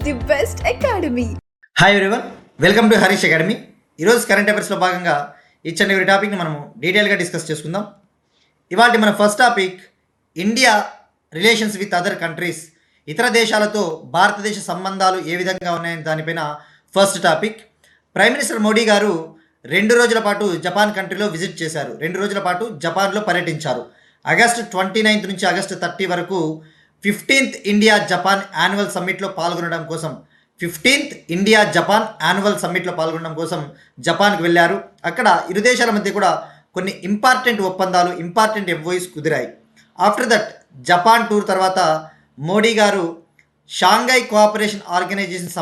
the best academy. Hi everyone, welcome to Harish academy. ఈరోజు current అఫైర్స్లో భాగంగా each and every టాపిక్ని మనము డీటెయిల్గా డిస్కస్ చేసుకుందాం. ఇవాళ మన first topic India relations with other countries. ఇతర దేశాలతో భారతదేశ సంబంధాలు ఏ విధంగా ఉన్నాయని దానిపైన first topic. Prime minister Modi గారు 2 రోజుల పాటు జపాన్ కంట్రీలో విజిట్ చేశారు. 2 రోజుల పాటు జపాన్లో పర్యటించారు. ఆగస్టు 29 నుంచి ఆగస్టు 30 వరకు 15th ఇండియా జపాన్ యాన్యువల్ సమ్మిట్లో పాల్గొనడం కోసం 15th ఇండియా జపాన్ యాన్యువల్ సమ్మిట్లో పాల్గొనడం కోసం జపాన్కి వెళ్ళారు. అక్కడ ఇరు దేశాల మధ్య కూడా కొన్ని ఇంపార్టెంట్ ఒప్పందాలు, ఇంపార్టెంట్ ఎంఓయూస్ కుదిరాయి. ఆఫ్టర్ దట్ జపాన్ టూర్ తర్వాత మోడీ గారు Shanghai cooperation organisation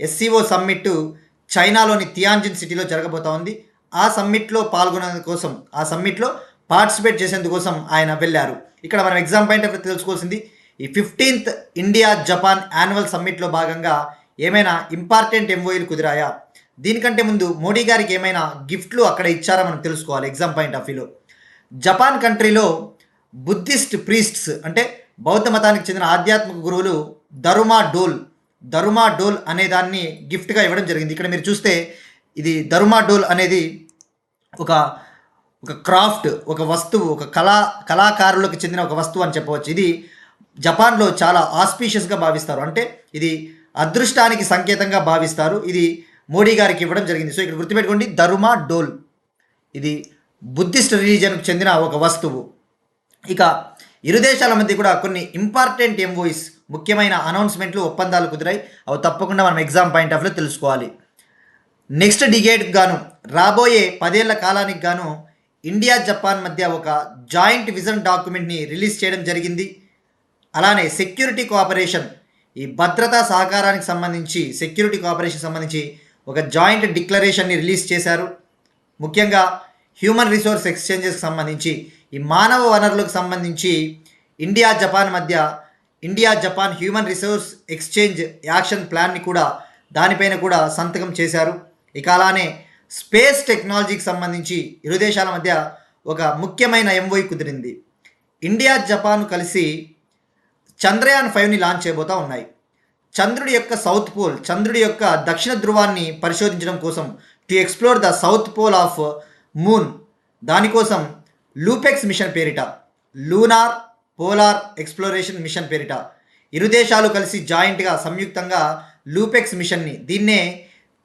SCO summit చైనాలోని తియాన్జిన్ సిటీలో జరగబోతా ఉంది. ఆ సమ్మిట్లో పాల్గొనేందుకు కోసం, ఆ సమ్మిట్లో పార్టిసిపేట్ చేసేందుకోసం ఆయన వెళ్ళారు. ఇక్కడ మనం ఎగ్జామ్ పాయింట్ ఆఫ్ తెలుసుకోవాల్సింది, ఈ 15th ఇండియా జపాన్ యాన్యువల్ సమ్మిట్లో భాగంగా ఏమైనా ఇంపార్టెంట్ ఎంఓయూలు కుదిరాయా, దీనికంటే ముందు మోడీ గారికి ఏమైనా గిఫ్ట్లు అక్కడ ఇచ్చారా మనం తెలుసుకోవాలి ఎగ్జామ్ పాయింట్ ఆఫ్ వ్యూలో. జపాన్ కంట్రీలో బుద్ధిస్ట్ ప్రీస్ట్స్ అంటే బౌద్ధ మతానికి చెందిన ఆధ్యాత్మిక గురువులు దరుమా డోల్ అనే దాన్ని గిఫ్ట్గా ఇవ్వడం జరిగింది. ఇక్కడ మీరు చూస్తే ఇది దరుమా డోల్ అనేది ఒక క్రాఫ్ట్, ఒక వస్తువు, ఒక కళాకారులకు చెందిన ఒక వస్తువు అని చెప్పవచ్చు. ఇది జపాన్లో చాలా ఆస్పీషియస్గా భావిస్తారు, అంటే ఇది అదృష్టానికి సంకేతంగా భావిస్తారు. ఇది మోడీ గారికి ఇవ్వడం జరిగింది. సో ఇక్కడ గుర్తుపెట్టుకోండి, దరుమా డోల్ ఇది బుద్ధిస్ట్ రిలీజియన్కు చెందిన ఒక వస్తువు. ఇక ఇరు దేశాల మధ్య కూడా కొన్ని ఇంపార్టెంట్ ఎంఓయూస్, ముఖ్యమైన అనౌన్స్మెంట్లు, ఒప్పందాలు కుదిరాయి. అవి తప్పకుండా మనం ఎగ్జామ్ పాయింట్ ఆఫ్ వ్యూలో తెలుసుకోవాలి. నెక్స్ట్ డికేడ్కి గాను, రాబోయే 10 ఏళ్ల కాలానికి గాను ఇండియా జపాన్ మధ్య ఒక జాయింట్ విజన్ డాక్యుమెంట్ని రిలీజ్ చేయడం జరిగింది. అలానే సెక్యూరిటీ కోఆపరేషన్, ఈ భద్రతా సహకారానికి సంబంధించి, సెక్యూరిటీ కోఆపరేషన్ సంబంధించి ఒక జాయింట్ డిక్లరేషన్ని రిలీజ్ చేశారు. ముఖ్యంగా హ్యూమన్ రిసోర్స్ ఎక్స్చేంజెస్కి సంబంధించి, ఈ మానవ వనరులకు సంబంధించి India Japan human resource exchange action ప్లాన్ని కూడా, దానిపైన కూడా సంతకం చేశారు. ఇక అలానే స్పేస్ టెక్నాలజీకి సంబంధించి ఇరు దేశాల మధ్య ఒక ముఖ్యమైన ఎంఓయూ కుదిరింది. ఇండియా జపాన్ కలిసి చంద్రయాన్ 5ని లాంచ్ చేయబోతూ ఉన్నాయి. చంద్రుడి యొక్క సౌత్ పోల్, చంద్రుడి యొక్క దక్షిణ ధృవాన్ని పరిశోధించడం కోసం, to explore the south pole of moon, దానికోసం లూపెక్స్ మిషన్ పేరిట, లూనార్ పోలార్ ఎక్స్ప్లోరేషన్ మిషన్ పేరిట ఇరు దేశాలు కలిసి జాయింట్గా, సంయుక్తంగా లూపెక్స్ మిషన్ని, దీన్నే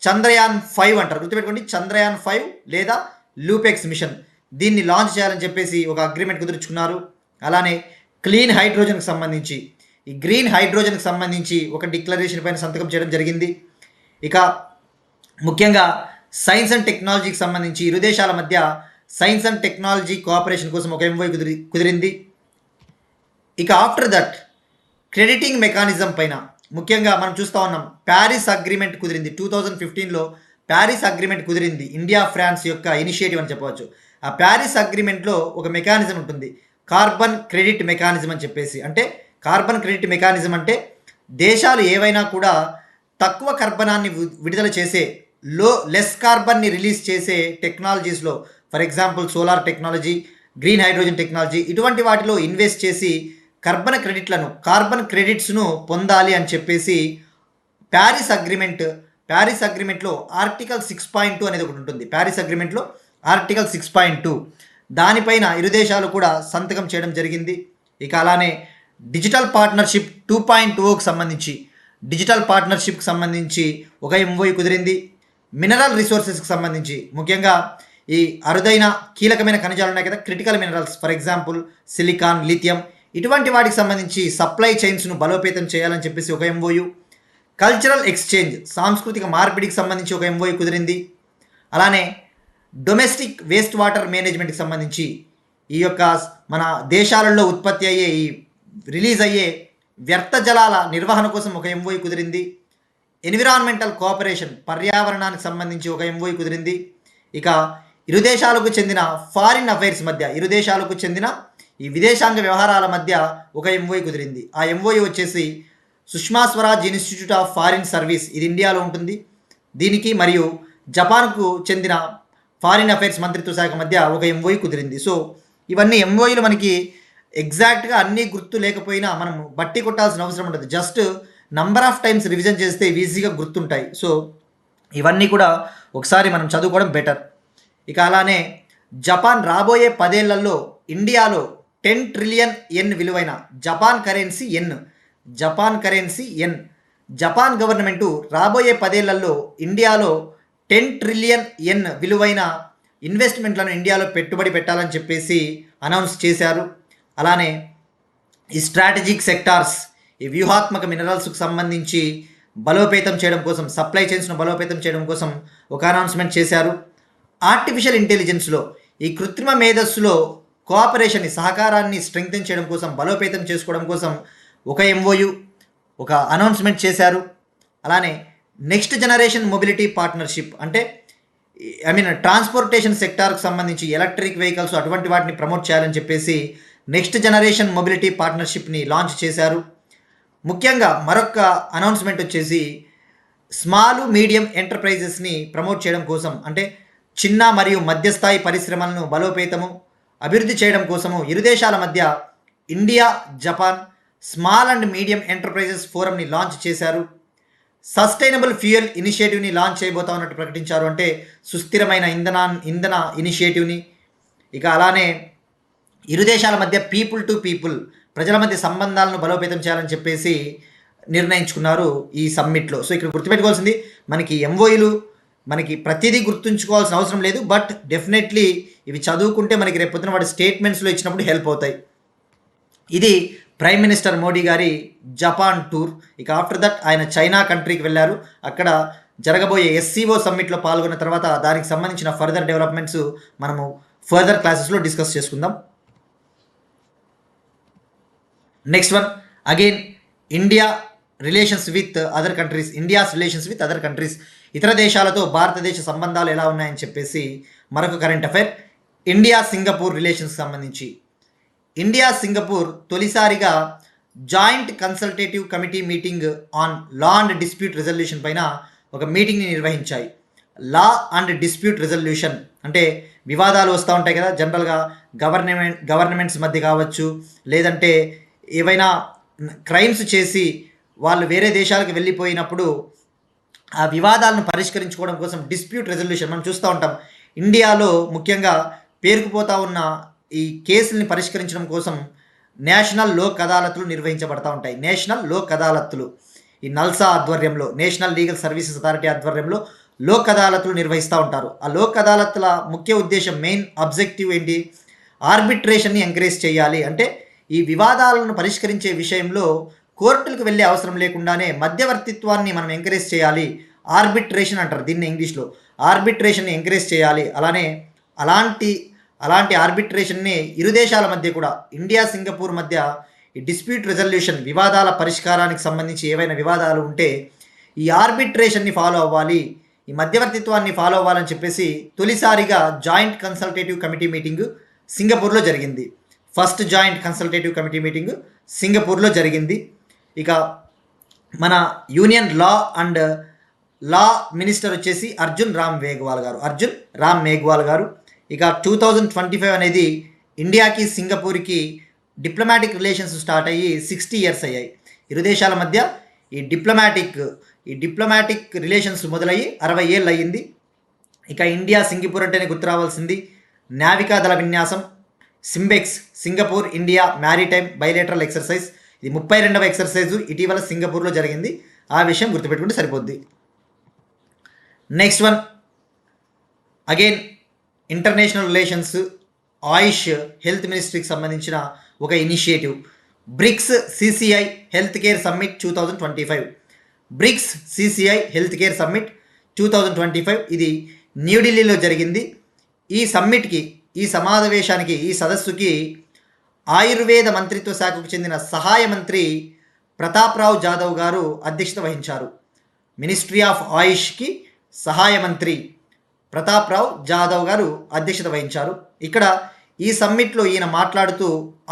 చంద్రయాన్ 5 అంటారు. గుర్తుపెట్టుకోండి, చంద్రయాన్ 5 లేదా లూపెక్స్ మిషన్, దీన్ని లాంచ్ చేయాలని చెప్పేసి ఒక అగ్రిమెంట్ కుదుర్చుకున్నారు. అలానే క్లీన్ హైడ్రోజన్కి సంబంధించి, ఈ గ్రీన్ హైడ్రోజన్కి సంబంధించి ఒక డిక్లరేషన్ పైన సంతకం చేయడం జరిగింది. ఇక ముఖ్యంగా సైన్స్ అండ్ టెక్నాలజీకి సంబంధించి ఇరు దేశాల మధ్య సైన్స్ అండ్ టెక్నాలజీ కోఆపరేషన్ కోసం ఒక ఎంఓయూ కుదిరింది. ఇక ఆఫ్టర్ దట్ క్రెడిటింగ్ మెకానిజం పైన, ముఖ్యంగా మనం చూస్తూ ఉన్నాం, ప్యారిస్ అగ్రిమెంట్ కుదిరింది. 2015లో ప్యారిస్ అగ్రిమెంట్ కుదిరింది. ఇండియా ఫ్రాన్స్ యొక్క ఇనిషియేటివ్ అని చెప్పవచ్చు. ఆ ప్యారిస్ అగ్రిమెంట్లో ఒక మెకానిజం ఉంటుంది, కార్బన్ క్రెడిట్ మెకానిజం అని చెప్పేసి. అంటే కార్బన్ క్రెడిట్ మెకానిజం అంటే దేశాలు ఏవైనా కూడా తక్కువ కర్బనాన్ని విడుదల చేసే, లెస్ కార్బన్ని రిలీజ్ చేసే టెక్నాలజీస్లో, for example solar technology, green hydrogen technology, ఇటువంటి వాటిలో ఇన్వెస్ట్ చేసి కార్బన్ క్రెడిట్స్ను పొందాలి అని చెప్పేసి ప్యారిస్ అగ్రిమెంట్లో ఆర్టికల్ 6.2 అనేది ఒకటి ఉంటుంది. ప్యారిస్ అగ్రిమెంట్లో ఆర్టికల్ 6.2, దానిపైన ఇరు దేశాలు కూడా సంతకం చేయడం జరిగింది. ఇక అలానే డిజిటల్ పార్ట్నర్షిప్ 2.0కి సంబంధించి ఒక ఎంఓయూ కుదిరింది. మినరల్ రిసోర్సెస్కి సంబంధించి, ముఖ్యంగా ఈ అరుదైన కీలకమైన ఖనిజాలు ఉన్నాయి కదా, critical minerals, for example silicon, lithium, ఇటువంటి వాటికి సంబంధించి సప్లై చైన్స్ను బలోపేతం చేయాలని చెప్పేసి ఒక ఎంఓయూ. కల్చరల్ ఎక్స్చేంజ్, సాంస్కృతిక మార్పిడికి సంబంధించి ఒక ఎంఓయూ కుదిరింది. అలానే డొమెస్టిక్ వేస్ట్ వాటర్ మేనేజ్మెంట్కి సంబంధించి, ఈ యొక్క మన దేశాలలో ఉత్పత్తి అయ్యే, ఈ రిలీజ్ అయ్యే వ్యర్థ జలాల నిర్వహణ కోసం ఒక ఎంఓయూ కుదిరింది. ఎన్విరాన్మెంటల్ కోఆపరేషన్, పర్యావరణానికి సంబంధించి ఒక ఎంఓయూ కుదిరింది. ఇక ఇరు దేశాలకు చెందిన ఫారిన్ అఫైర్స్ మధ్య, ఇరు దేశాలకు చెందిన ఈ విదేశాంగ వ్యవహారాల మధ్య ఒక ఎంఓయూ కుదిరింది. ఆ ఎంఓయూ వచ్చేసి Sushma Swaraj institute of foreign service, ఇది ఇండియాలో ఉంటుంది, దీనికి మరియు జపాన్కు చెందిన ఫారిన్ అఫైర్స్ మంత్రిత్వ శాఖ మధ్య ఒక ఎంఓయూ కుదిరింది. సో ఇవన్నీ ఎంఓయూలు మనకి ఎగ్జాక్ట్గా అన్నీ గుర్తు లేకపోయినా మనం బట్టి కొట్టాల్సిన అవసరం ఉండదు. Just number of times revision చేస్తే ఈజీగా గుర్తుంటాయి. సో ఇవన్నీ కూడా ఒకసారి మనం చదువుకోవడం బెటర్. ఇక అలానే జపాన్ రాబోయే 10 ఏళ్లలో ఇండియాలో 10 ట్రిలియన్ యెన్ విలువైన Japan currency yen Japan government రాబోయే 10 ఏళ్లలో ఇండియాలో 10 ట్రిలియన్ యెన్ విలువైన ఇన్వెస్ట్మెంట్లను ఇండియాలో పెట్టుబడి పెట్టాలని చెప్పేసి అనౌన్స్ చేశారు. అలానే ఈ స్ట్రాటజిక్ సెక్టార్స్, ఈ వ్యూహాత్మక మినరల్స్కు సంబంధించి బలోపేతం చేయడం కోసం, సప్లై చైన్స్ను బలోపేతం చేయడం కోసం ఒక అనౌన్స్మెంట్ చేశారు. ఆర్టిఫిషియల్ ఇంటెలిజెన్స్లో, ఈ కృత్రిమ మేధస్సులో కోఆపరేషన్ని, సహకారాన్ని స్ట్రెంగ్తెన్ చేయడం కోసం, బలోపేతం చేసుకోవడం కోసం ఒక ఎంఓయు, ఒక అనౌన్స్మెంట్ చేశారు. అలానే నెక్స్ట్ జనరేషన్ మొబిలిటీ పార్ట్నర్షిప్, అంటే ట్రాన్స్పోర్టేషన్ సెక్టార్కి సంబంధించి ఎలక్ట్రిక్ వెహికల్స్ అటువంటి వాటిని ప్రమోట్ చేయాలని చెప్పేసి నెక్స్ట్ జనరేషన్ మొబిలిటీ పార్ట్నర్షిప్ని లాంచ్ చేశారు. ముఖ్యంగా మరొక అనౌన్స్మెంట్ వచ్చేసి స్మాల్ మీడియం ఎంటర్ప్రైజెస్ని ప్రమోట్ చేయడం కోసం, అంటే చిన్న మరియు మధ్యస్థాయి పరిశ్రమలను బలోపేతము, అభివృద్ధి చేయడం కోసము ఇరు దేశాల మధ్య India Japan small and medium enterprises ఫోరంని లాంచ్ చేశారు. సస్టైనబుల్ ఫ్యూయల్ ఇనిషియేటివ్ని లాంచ్ చేయబోతా ఉన్నట్టు ప్రకటించారు, అంటే సుస్థిరమైన ఇంధన ఇనిషియేటివ్ని. ఇక అలానే ఇరు దేశాల మధ్య పీపుల్ టు పీపుల్, ప్రజల మధ్య సంబంధాలను బలోపేతం చేయాలని చెప్పేసి నిర్ణయించుకున్నారు ఈ సమ్మిట్లో. సో ఇక్కడ గుర్తుపెట్టుకోవాల్సింది, మనకి ఎంఓఈలు మనకి ప్రతిదీ గుర్తుంచుకోవాల్సిన అవసరం లేదు, బట్ డెఫినెట్లీ ఇవి చదువుకుంటే మనకి రేపు పొద్దున వాడి స్టేట్మెంట్స్లో ఇచ్చినప్పుడు హెల్ప్ అవుతాయి. ఇది ప్రైమ్ మినిస్టర్ మోడీ గారి జపాన్ టూర్. ఇక ఆఫ్టర్ దట్ ఆయన చైనా కంట్రీకి వెళ్ళారు. అక్కడ జరగబోయే ఎస్సీఓ సమ్మిట్లో పాల్గొన్న తర్వాత దానికి సంబంధించిన ఫర్దర్ డెవలప్మెంట్స్ మనము ఫర్దర్ క్లాసెస్లో డిస్కస్ చేసుకుందాం. Next one, again India's relations with other countries, ఇతర దేశాలతో భారతదేశ సంబంధాలు ఎలా ఉన్నాయని చెప్పేసి మరొక కరెంట్ అఫైర్. ఇండియా సింగపూర్ రిలేషన్స్కి సంబంధించి ఇండియా సింగపూర్ తొలిసారిగా joint consultative committee meeting on law and dispute resolution పైన ఒక మీటింగ్ని నిర్వహించాయి. లా అండ్ డిస్ప్యూట్ రెజల్యూషన్ అంటే వివాదాలు వస్తూ ఉంటాయి కదా, జనరల్గా గవర్నమెంట్స్ మధ్య కావచ్చు, లేదంటే ఏవైనా క్రైమ్స్ చేసి వాళ్ళు వేరే దేశాలకు వెళ్ళిపోయినప్పుడు ఆ వివాదాలను పరిష్కరించుకోవడం కోసం డిస్ప్యూట్ రెజల్యూషన్ మనం చూస్తూ ఉంటాం. ఇండియాలో ముఖ్యంగా పేరుకుపోతూ ఉన్న ఈ కేసుల్ని పరిష్కరించడం కోసం నేషనల్ లోక్ అదాలత్లు నిర్వహించబడతా ఉంటాయి. నేషనల్ లోక్ అదాలత్లు ఈ నల్సా ఆధ్వర్యంలో, నేషనల్ లీగల్ సర్వీసెస్ అథారిటీ ఆధ్వర్యంలో లోక్ అదాలత్లు నిర్వహిస్తూ ఉంటారు. ఆ లోక్ అదాలత్ల ముఖ్య ఉద్దేశం, మెయిన్ అబ్జెక్టివ్ ఏంటి? ఆర్బిట్రేషన్ని ఎంకరేజ్ చేయాలి. అంటే ఈ వివాదాలను పరిష్కరించే విషయంలో కోర్టులకు వెళ్ళే అవసరం లేకుండానే మధ్యవర్తిత్వాన్ని మనం ఎంకరేజ్ చేయాలి. ఆర్బిట్రేషన్ అంటారు దీన్ని ఇంగ్లీష్లో. ఆర్బిట్రేషన్ని ఎంకరేజ్ చేయాలి. అలాంటి ఆర్బిట్రేషన్ని ఇరు దేశాల మధ్య కూడా, ఇండియా సింగపూర్ మధ్య ఈ డిస్ప్యూట్ రెజల్యూషన్, వివాదాల పరిష్కారానికి సంబంధించి ఏవైనా వివాదాలు ఉంటే ఈ ఆర్బిట్రేషన్ని ఫాలో అవ్వాలి, ఈ మధ్యవర్తిత్వాన్ని ఫాలో అవ్వాలని చెప్పేసి తొలిసారిగా జాయింట్ కన్సల్టేటివ్ కమిటీ మీటింగ్ సింగపూర్లో జరిగింది. First joint consultative committee meeting సింగపూర్లో జరిగింది. ఇక మన యూనియన్ లా మినిస్టర్ వచ్చేసి అర్జున్ రామ్ మేఘ్వాల్ గారు. ఇక 2025 అనేది ఇండియాకి సింగపూర్కి డిప్లొమాటిక్ రిలేషన్స్ స్టార్ట్ అయ్యి 60 ఇయర్స్ అయ్యాయి. ఇరు దేశాల మధ్య ఈ డిప్లొమాటిక్ రిలేషన్స్ మొదలయ్యి 60 ఏళ్ళు అయ్యింది. ఇక ఇండియా సింగపూర్ అంటేనే గుర్తు రావాల్సింది నావికా దళ విన్యాసం, SIMBEX, Singapore India maritime bilateral exercise. ఇది 32వ ఎక్సర్సైజు ఇటీవల సింగపూర్లో జరిగింది. ఆ విషయం గుర్తుపెట్టుకుంటే సరిపోద్ది. Next one, again international relations, AYUSH, health మినిస్ట్రీకి సంబంధించిన ఒక initiative, BRICS CCI health care summit 2025. BRICS CCI health care summit 2025 ఇది న్యూఢిల్లీలో జరిగింది. ఈ సమ్మిట్కి, ఈ సమావేశానికి, ఈ సదస్సుకి ఆయుర్వేద మంత్రిత్వ శాఖకు చెందిన సహాయ మంత్రి ప్రతాప్రావ్ జాదవ్ గారు అధ్యక్షత వహించారు. మినిస్ట్రీ ఆఫ్ ఆయుష్కి సహాయ మంత్రి ప్రతాప్రావ్ జాదవ్ గారు అధ్యక్షత వహించారు. ఇక్కడ ఈ సమ్మిట్లో ఈయన మాట్లాడుతూ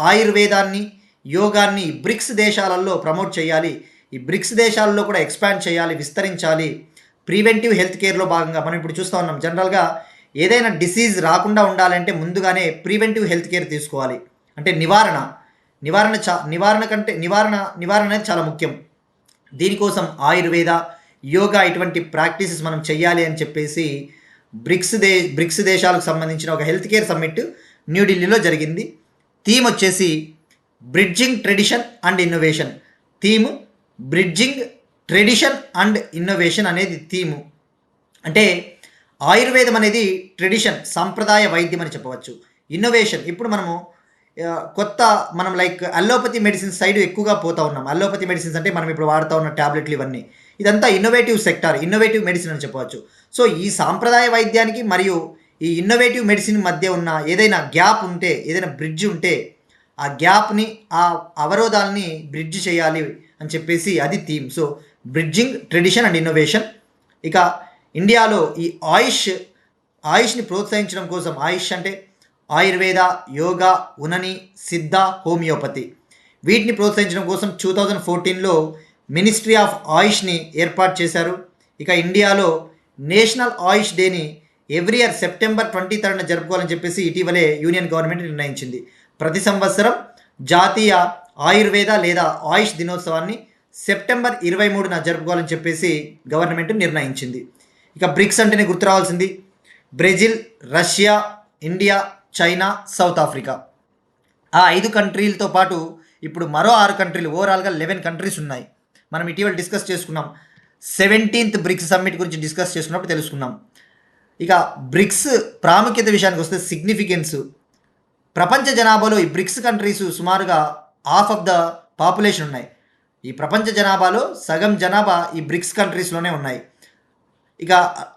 ఆయుర్వేదాన్ని, యోగాన్ని బ్రిక్స్ దేశాలలో ప్రమోట్ చేయాలి, ఈ బ్రిక్స్ దేశాలలో కూడా ఎక్స్పాండ్ చేయాలి, విస్తరించాలి. ప్రివెంటివ్ హెల్త్ కేర్లో భాగంగా మనం ఇప్పుడు చూస్తూ ఉన్నాం, జనరల్గా ఏదైనా డిసీజ్ రాకుండా ఉండాలంటే ముందుగానే ప్రివెంటివ్ హెల్త్ కేర్ తీసుకోవాలి, అంటే నివారణ. నివారణ అనేది చాలా ముఖ్యం. దీనికోసం ఆయుర్వేద, యోగా ఇటువంటి ప్రాక్టీసెస్ మనం చెయ్యాలి అని చెప్పేసి బ్రిక్స్ దేశాలకు సంబంధించిన ఒక హెల్త్ కేర్ సమ్మిట్ న్యూఢిల్లీలో జరిగింది. థీమ్ వచ్చేసి bridging tradition and innovation. Theme bridging tradition and innovation అనేది థీము. అంటే ఆయుర్వేదం అనేది ట్రెడిషన్, సాంప్రదాయ వైద్యం అని చెప్పవచ్చు. ఇన్నోవేషన్, ఇప్పుడు మనం లైక్ అల్లోపతి మెడిసిన్స్ సైడ్ ఎక్కువగా పోతూ ఉన్నాం. అల్లోపతి మెడిసిన్స్ అంటే మనం ఇప్పుడు వాడుతూ ఉన్న ట్యాబ్లెట్లు ఇవన్నీ, ఇదంతా ఇన్నోవేటివ్ సెక్టార్, ఇన్నోవేటివ్ మెడిసిన్ అని చెప్పవచ్చు. సో ఈ సాంప్రదాయ వైద్యానికి మరియు ఈ ఇన్నోవేటివ్ మెడిసిన్ మధ్య ఉన్న ఏదైనా గ్యాప్ ఉంటే, ఏదైనా బ్రిడ్జ్ ఉంటే ఆ గ్యాప్ని, ఆ అవరోధాలని బ్రిడ్జ్ చేయాలి అని చెప్పేసి అది theme. So bridging tradition and innovation. ఇక ఇండియాలో ఈ ఆయుష్ని ప్రోత్సహించడం కోసం, ఆయుష్ అంటే ఆయుర్వేద, యోగా, ఉనని, సిద్ధ, హోమియోపతి, వీటిని ప్రోత్సహించడం కోసం 2014లో మినిస్ట్రీ ఆఫ్ ఆయుష్ని ఏర్పాటు చేశారు. ఇక ఇండియాలో నేషనల్ ఆయుష్ డేని ఎవ్రీ ఇయర్ సెప్టెంబర్ 23 జరుపుకోవాలని చెప్పేసి ఇటీవలే యూనియన్ గవర్నమెంట్ నిర్ణయించింది. ప్రతి సంవత్సరం జాతీయ ఆయుర్వేద లేదా ఆయుష్ దినోత్సవాన్ని సెప్టెంబర్ 23న జరుపుకోవాలని చెప్పేసి గవర్నమెంట్ నిర్ణయించింది. ఇక బ్రిక్స్ అంటేనే గుర్తు రావాల్సింది Brazil, Russia, India, China, South Africa. ఆ 5 కంట్రీలతో పాటు ఇప్పుడు మరో 6 కంట్రీలు, ఓవరాల్గా 11 కంట్రీస్ ఉన్నాయి. మనం ఇటీవల డిస్కస్ చేసుకున్నాం. 17th బ్రిక్స్ సమ్మిట్ గురించి డిస్కస్ చేసుకున్నప్పుడు తెలుసుకున్నాం. ఇక బ్రిక్స్ ప్రాముఖ్యత విషయానికి వస్తే సిగ్నిఫికెన్స్, ప్రపంచ జనాభాలో ఈ బ్రిక్స్ కంట్రీస్ సుమారుగా హాఫ్ ఆఫ్ ద పాపులేషన్ ఉన్నాయి. ఈ ప్రపంచ జనాభాలో సగం జనాభా ఈ బ్రిక్స్ కంట్రీస్లోనే ఉన్నాయి.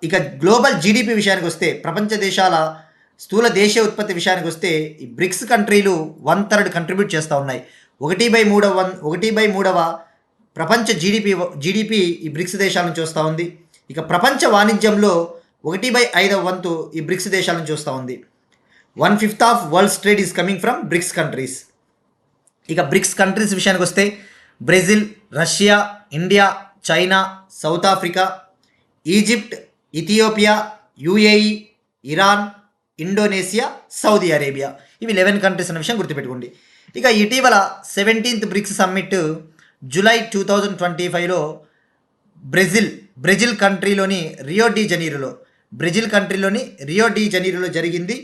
ఇక గ్లోబల్ జీడిపి విషయానికి వస్తే, ప్రపంచ దేశాల స్థూల దేశీయ ఉత్పత్తి విషయానికి వస్తే ఈ బ్రిక్స్ కంట్రీలు 1/3 కంట్రిబ్యూట్ చేస్తూ ఉన్నాయి. 1/3 ప్రపంచ జీడిపి ఈ బ్రిక్స్ దేశాల నుంచి వస్తూ ఉంది. ఇక ప్రపంచ వాణిజ్యంలో 1/5 వంతు ఈ బ్రిక్స్ దేశాల నుంచి వస్తూ ఉంది. 1/5 of world's trade is coming from BRICS countries. ఇక బ్రిక్స్ కంట్రీస్ విషయానికి వస్తే Brazil, Russia, India, China, South Africa, Egypt, Ethiopia, UAE, Iran, Indonesia, Saudi Arabia, ఇవి 11 కంట్రీస్ అన్న విషయం గుర్తుపెట్టుకోండి. ఇక ఇటీవల 17th బ్రిక్స్ సమ్మిట్ జూలై 2025లో బ్రెజిల్ కంట్రీలోని రియో డి జనీరోలో జరిగింది.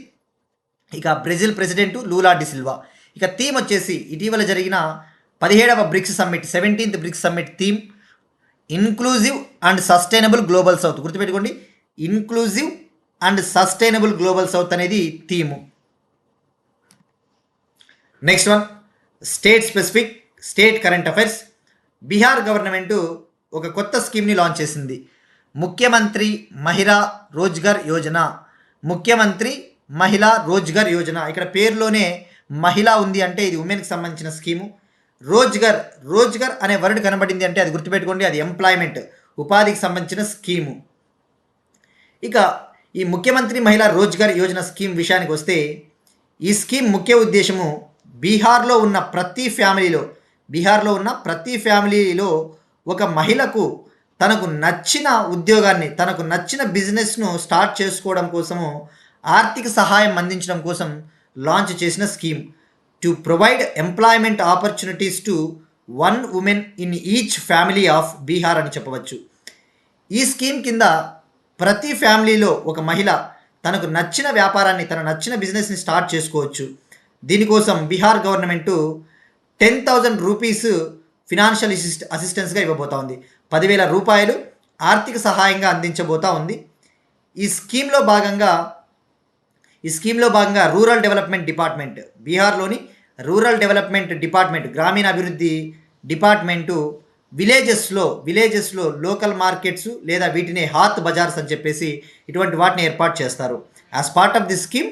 ఇక Brazil president Lula da Silva. ఇక థీమ్ వచ్చేసి ఇటీవల జరిగిన 17వ BRICS summit, 17th BRICS summit theme inclusive and sustainable global south. గుర్తుపెట్టుకోండి, inclusive and sustainable global south అనేది theme. Next one, state current affairs. Bihar government ఒక కొత్త స్కీమ్ని లాంచ్ చేసింది, ముఖ్యమంత్రి మహిళా రోజ్గార్ యోజన. ముఖ్యమంత్రి మహిళా రోజ్గార్ యోజన, ఇక్కడ పేరులోనే మహిళ ఉంది అంటే ఇది ఉమెన్కి సంబంధించిన స్కీము. రోజ్గర్ అనే వర్డ్ కనబడింది అంటే అది గుర్తుపెట్టుకోండి, అది ఎంప్లాయ్మెంట్, ఉపాధికి సంబంధించిన స్కీము. ఇక ఈ ముఖ్యమంత్రి మహిళా రోజ్గార్ యోజన స్కీమ్ విషయానికి వస్తే ఈ స్కీమ్ ముఖ్య ఉద్దేశము బీహార్లో ఉన్న ప్రతి ఫ్యామిలీలో ఒక మహిళకు తనకు నచ్చిన ఉద్యోగాన్ని, తనకు నచ్చిన బిజినెస్ను స్టార్ట్ చేసుకోవడం కోసము ఆర్థిక సహాయం అందించడం కోసం లాంచ్ చేసిన scheme. To provide employment opportunities to 1 women in each family of Bihar అని చెప్పవచ్చు. ఈ స్కీమ్ కింద ప్రతి ఫ్యామిలీలో ఒక మహిళ తనకు నచ్చిన వ్యాపారాన్ని, తన నచ్చిన బిజినెస్ని స్టార్ట్ చేసుకోవచ్చు. దీనికోసం బీహార్ గవర్నమెంటు 10,000 రూపీస్ ఫినాన్షియల్ అసిస్టెన్స్గా ఇవ్వబోతా ఉంది. 10,000 రూపాయలు ఆర్థిక సహాయంగా అందించబోతా ఉంది. ఈ స్కీమ్లో భాగంగా రూరల్ డెవలప్మెంట్ డిపార్ట్మెంట్, బీహార్లోని రూరల్ డెవలప్మెంట్ డిపార్ట్మెంట్, గ్రామీణాభివృద్ధి డిపార్ట్మెంటు విలేజెస్లో లోకల్ మార్కెట్స్ లేదా వీటిని హాత్ బజార్స్ అని చెప్పేసి ఇటువంటి వాటిని ఏర్పాటు చేస్తారు. As part of this scheme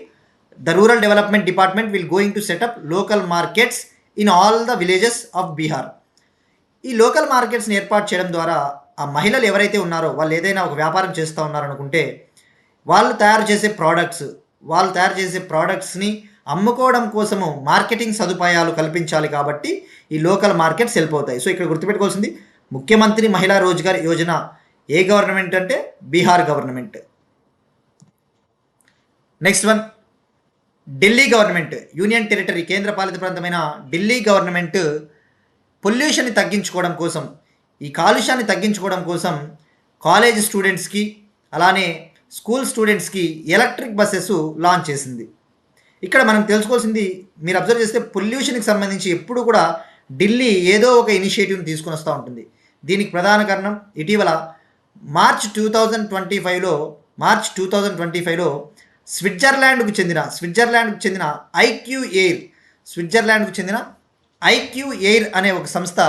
the rural development department will going to set up local markets in all the villages of Bihar. ఈ లోకల్ మార్కెట్స్ని ఏర్పాటు చేయడం ద్వారా ఆ మహిళలు ఎవరైతే ఉన్నారో వాళ్ళు ఏదైనా ఒక వ్యాపారం చేస్తూ ఉన్నారనుకుంటే వాళ్ళు తయారు చేసే ప్రోడక్ట్స్ని అమ్ముకోవడం కోసము మార్కెటింగ్ సదుపాయాలు కల్పించాలి. కాబట్టి ఈ లోకల్ మార్కెట్స్ హెల్ప్ అవుతాయి. సో ఇక్కడ గుర్తుపెట్టుకోవాల్సింది ముఖ్యమంత్రి మహిళా రోజ్గార్ యోజన ఏ గవర్నమెంట్ అంటే Bihar government. Next one, Delhi government, union territory, కేంద్రపాలిత ప్రాంతమైన ఢిల్లీ గవర్నమెంట్ పొల్యూషన్ని తగ్గించుకోవడం కోసం, ఈ కాలుష్యాన్ని తగ్గించుకోవడం కోసం కాలేజ్ స్టూడెంట్స్కి అలానే స్కూల్ స్టూడెంట్స్కి ఎలక్ట్రిక్ బస్సెస్ లాంచ్ చేసింది. ఇక్కడ మనం తెలుసుకోవాల్సింది, మీరు అబ్జర్వ్ చేస్తే పొల్యూషన్కి సంబంధించి ఎప్పుడు కూడా ఢిల్లీ ఏదో ఒక ఇనిషియేటివ్ని తీసుకొని వస్తూ ఉంటుంది. దీనికి ప్రధాన కారణం ఇటీవల మార్చ్ 2025లో స్విట్జర్లాండ్కు చెందిన ఐక్యూ ఎయిర్ అనే ఒక సంస్థ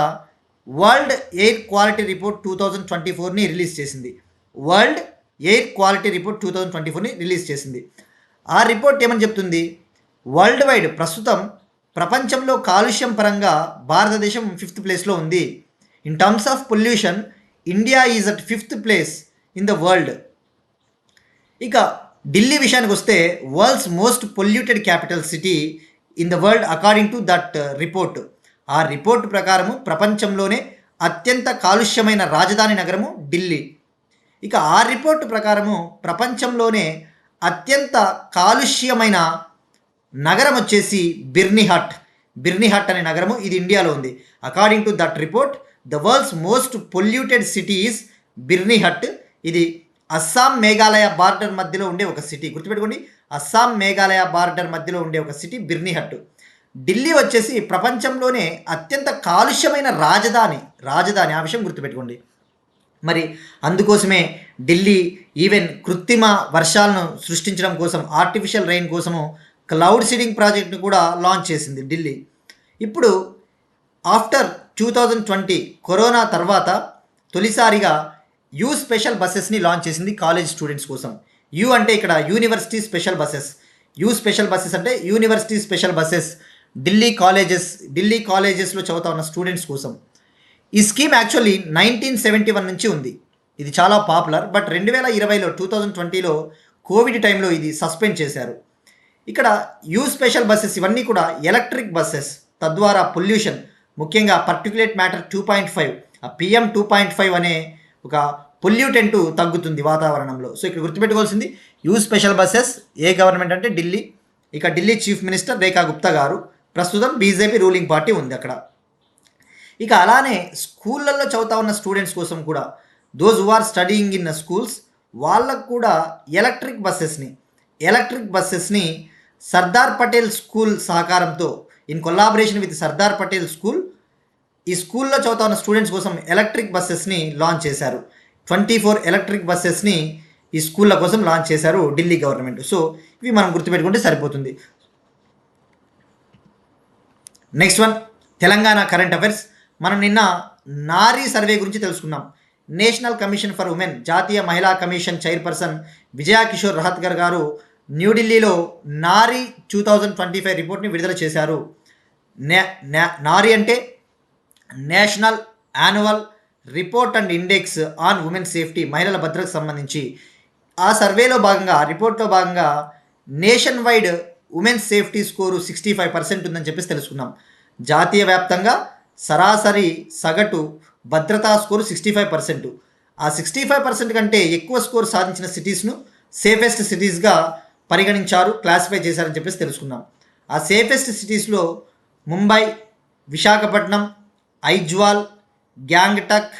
వరల్డ్ ఎయిర్ క్వాలిటీ రిపోర్ట్ 2024ని రిలీజ్ చేసింది. వరల్డ్ ఎయిర్ క్వాలిటీ రిపోర్ట్ 2024ని రిలీజ్ చేసింది. ఆ రిపోర్ట్ ఏమని చెప్తుంది, వరల్డ్ వైడ్ ప్రస్తుతం ప్రపంచంలో కాలుష్యం పరంగా భారతదేశం 5th ప్లేస్లో ఉంది. In terms of pollution India is at 5th place in the world. ఇక ఢిల్లీ విషయానికి వస్తే world's most polluted capital city in the world according to that report. ఆ రిపోర్ట్ ప్రకారము ప్రపంచంలోనే అత్యంత కాలుష్యమైన రాజధాని నగరము ఢిల్లీ. ఇక ఆ రిపోర్ట్ ప్రకారము ప్రపంచంలోనే అత్యంత కాలుష్యమైన నగరం వచ్చేసి బిర్నిహట్ అనే నగరము, ఇది ఇండియాలో ఉంది. According to that report the world's most polluted city is Byrnihat. ఇది అస్సాం మేఘాలయ బార్డర్ మధ్యలో ఉండే ఒక సిటీ, గుర్తుపెట్టుకోండి, అస్సాం మేఘాలయ బార్డర్ మధ్యలో ఉండే ఒక సిటీ బిర్నిహట్. ఢిల్లీ వచ్చేసి ప్రపంచంలోనే అత్యంత కాలుష్యమైన రాజధాని, ఆ విషయం గుర్తుపెట్టుకోండి. మరి అందుకోసమే ఢిల్లీ ఈవెన్ కృత్రిమ వర్షాలను సృష్టించడం కోసం, ఆర్టిఫిషియల్ రెయిన్ కోసము క్లౌడ్ సీడింగ్ ప్రాజెక్ట్ను కూడా లాంచ్ చేసింది ఢిల్లీ. ఇప్పుడు ఆఫ్టర్ 2020 కరోనా తర్వాత తొలిసారిగా యూ స్పెషల్ బస్సెస్ని లాంచ్ చేసింది కాలేజ్ స్టూడెంట్స్ కోసం. యూ అంటే ఇక్కడ university special buses, you special buses అంటే యూనివర్సిటీ స్పెషల్ బస్సెస్ ఢిల్లీ కాలేజెస్లో చదువుతా ఉన్న స్టూడెంట్స్ కోసం. ఈ స్కీమ్ యాక్చువల్లీ 1971 నుంచి ఉంది. ఇది చాలా పాపులర్. బట్ 2020లో కోవిడ్ టైంలో ఇది సస్పెండ్ చేశారు. ఇక్కడ యూ స్పెషల్ బస్సెస్ ఇవన్నీ కూడా ఎలక్ట్రిక్ బస్సెస్, తద్వారా పొల్యూషన్, ముఖ్యంగా పర్టిక్యులేట్ మ్యాటర్ 2.5, ఆ PM 2.5 అనే ఒక పొల్యూటెంట్ తగ్గుతుంది వాతావరణంలో. సో ఇక్కడ గుర్తుపెట్టుకోవాల్సింది you special buses. A government అంటే ఢిల్లీ. ఇక ఢిల్లీ చీఫ్ మినిస్టర్ రేఖా గుప్తా గారు, ప్రస్తుతం బీజేపీ రూలింగ్ పార్టీ ఉంది అక్కడ. ఇక అలానే స్కూళ్ళల్లో చదువుతా ఉన్న స్టూడెంట్స్ కోసం కూడా, those who are studying in schools, వాళ్ళకు కూడా ఎలక్ట్రిక్ బస్సెస్ని సర్దార్ పటేల్ స్కూల్ సహకారంతో, in collaboration with Sardar Patel school, ఈ స్కూల్లో చదువుతా ఉన్న స్టూడెంట్స్ కోసం ఎలక్ట్రిక్ బస్సెస్ని లాంచ్ చేశారు. 24 ఎలక్ట్రిక్ బస్సెస్ని ఈ స్కూళ్ళ కోసం లాంచ్ చేశారు ఢిల్లీ గవర్నమెంట్. సో ఇవి మనం గుర్తుపెట్టుకుంటే సరిపోతుంది. Next one, Telangana current affairs. మనం నిన్న నారీ సర్వే గురించి తెలుసుకున్నాం. నేషనల్ కమిషన్ ఫర్ ఉమెన్, జాతీయ మహిళా కమిషన్ చైర్పర్సన్ విజయా కిషోర్ రహత్కర్ గారు న్యూఢిల్లీలో నారీ 2025 రిపోర్ట్ని విడుదల చేశారు. నారీ అంటే national annual report and index on women safety, మహిళల భద్రతకు సంబంధించి. ఆ సర్వేలో భాగంగా, ఆ రిపోర్ట్లో భాగంగా nation wide women safety score 65% ఉందని చెప్పేసి తెలుసుకున్నాం. జాతీయ వ్యాప్తంగా సరాసరి సగటు భద్రతా స్కోరు 65%. ఆ 65% కంటే ఎక్కువ స్కోర్ సాధించిన సిటీస్ను సేఫెస్ట్ సిటీస్గా పరిగణించారు, క్లాసిఫై చేశారని చెప్పేసి తెలుసుకున్నాం. ఆ సేఫెస్ట్ సిటీస్లో ముంబై, విశాఖపట్నం, ఐజ్వాల్, గ్యాంగ్టక్,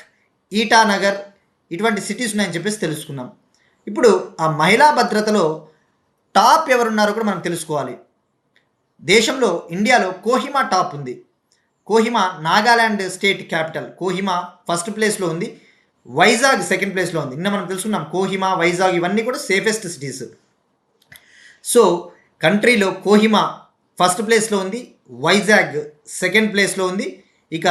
ఈటానగర్ ఇటువంటి సిటీస్ ఉన్నాయని చెప్పేసి తెలుసుకున్నాం. ఇప్పుడు ఆ మహిళా భద్రతలో టాప్ ఎవరున్నారో కూడా మనం తెలుసుకోవాలి. దేశంలో, ఇండియాలో కోహిమా టాప్ ఉంది. Kohima Nagaland state capital. Kohima first ప్లేస్లో ఉంది, వైజాగ్ సెకండ్ ప్లేస్లో ఉంది. నిన్న మనం తెలుసుకున్నాం కోహిమా, వైజాగ్ ఇవన్నీ కూడా సేఫెస్ట్ సిటీస్. సో కంట్రీలో కోహిమా ఫస్ట్ ప్లేస్లో ఉంది, వైజాగ్ సెకండ్ ప్లేస్లో ఉంది. ఇక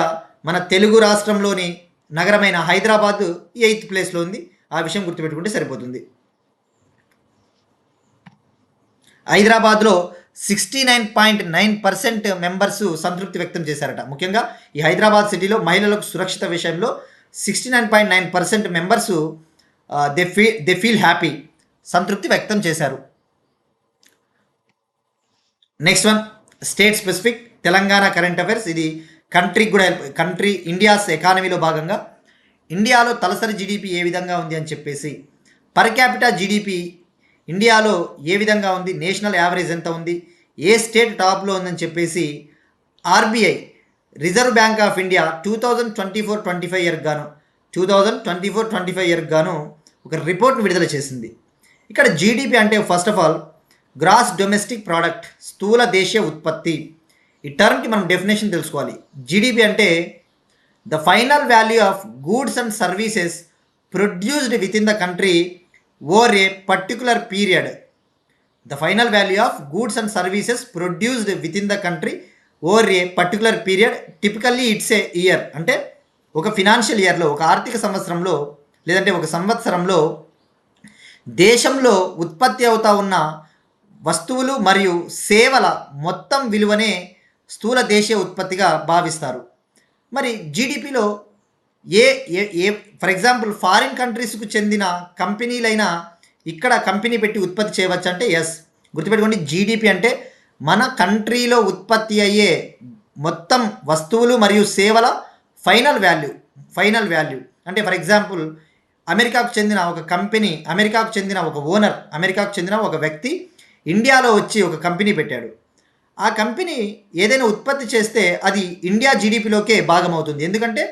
మన తెలుగు రాష్ట్రంలోని నగరమైన హైదరాబాద్ 8th ప్లేస్లో ఉంది. ఆ విషయం గుర్తుపెట్టుకుంటే సరిపోతుంది. హైదరాబాద్లో 69.9% మెంబర్స్ సంతృప్తి వ్యక్తం చేశారట. ముఖ్యంగా ఈ హైదరాబాద్ సిటీలో మహిళలకు సురక్షిత విషయంలో 69.9% మెంబర్స్ దే ఫీల్ హ్యాపీ, సంతృప్తి వ్యక్తం చేశారు. Next one, state specific Telangana current affairs. ఇది కంట్రీ ఇండియాస్ ఎకానమీలో భాగంగా ఇండియాలో తలసరి జీడిపి ఏ విధంగా ఉంది అని చెప్పేసి, పర్ క్యాపిటా జీడిపి ఇండియాలో ఏ విధంగా ఉంది, నేషనల్ యావరేజ్ ఎంత ఉంది, ఏ స్టేట్ టాప్లో ఉందని చెప్పేసి RBI reserve bank of India 2024-25 ఇయర్కి గాను ఒక రిపోర్ట్ని విడుదల చేసింది. ఇక్కడ జీడిపి అంటే first of all gross domestic product, స్థూల దేశీయ ఉత్పత్తి. ఈ టర్మ్కి మనం డెఫినేషన్ తెలుసుకోవాలి. జీడిపి అంటే the final value of goods and services produced within the country over a particular period. The final value of goods and services produced within the country over a particular period. Typically it's a year. అంటే ఒక financial ఇయర్లో, ఒక ఆర్థిక సంవత్సరంలో లేదంటే ఒక సంవత్సరంలో దేశంలో ఉత్పత్తి అవుతా ఉన్న వస్తువులు మరియు సేవల మొత్తం విలువనే స్థూల దేశీయ ఉత్పత్తిగా భావిస్తారు. మరి జీడిపిలో ఏ ఏ ఏ ఫర్ ఎగ్జాంపుల్ ఫారిన్ కంట్రీస్కు చెందిన కంపెనీలైనా ఇక్కడ కంపెనీ పెట్టి ఉత్పత్తి చేయవచ్చు అంటే ఎస్. గుర్తుపెట్టుకోండి, జీడిపి అంటే మన కంట్రీలో ఉత్పత్తి అయ్యే మొత్తం వస్తువులు మరియు సేవల ఫైనల్ వాల్యూ. అంటే ఫర్ ఎగ్జాంపుల్ అమెరికాకు చెందిన ఒక కంపెనీ, అమెరికాకు చెందిన ఒక ఓనర్, అమెరికాకు చెందిన ఒక వ్యక్తి ఇండియాలో వచ్చి ఒక కంపెనీ పెట్టాడు. ఆ కంపెనీ ఏదైనా ఉత్పత్తి చేస్తే అది ఇండియా జీడిపిలోకే భాగం అవుతుంది. ఎందుకంటే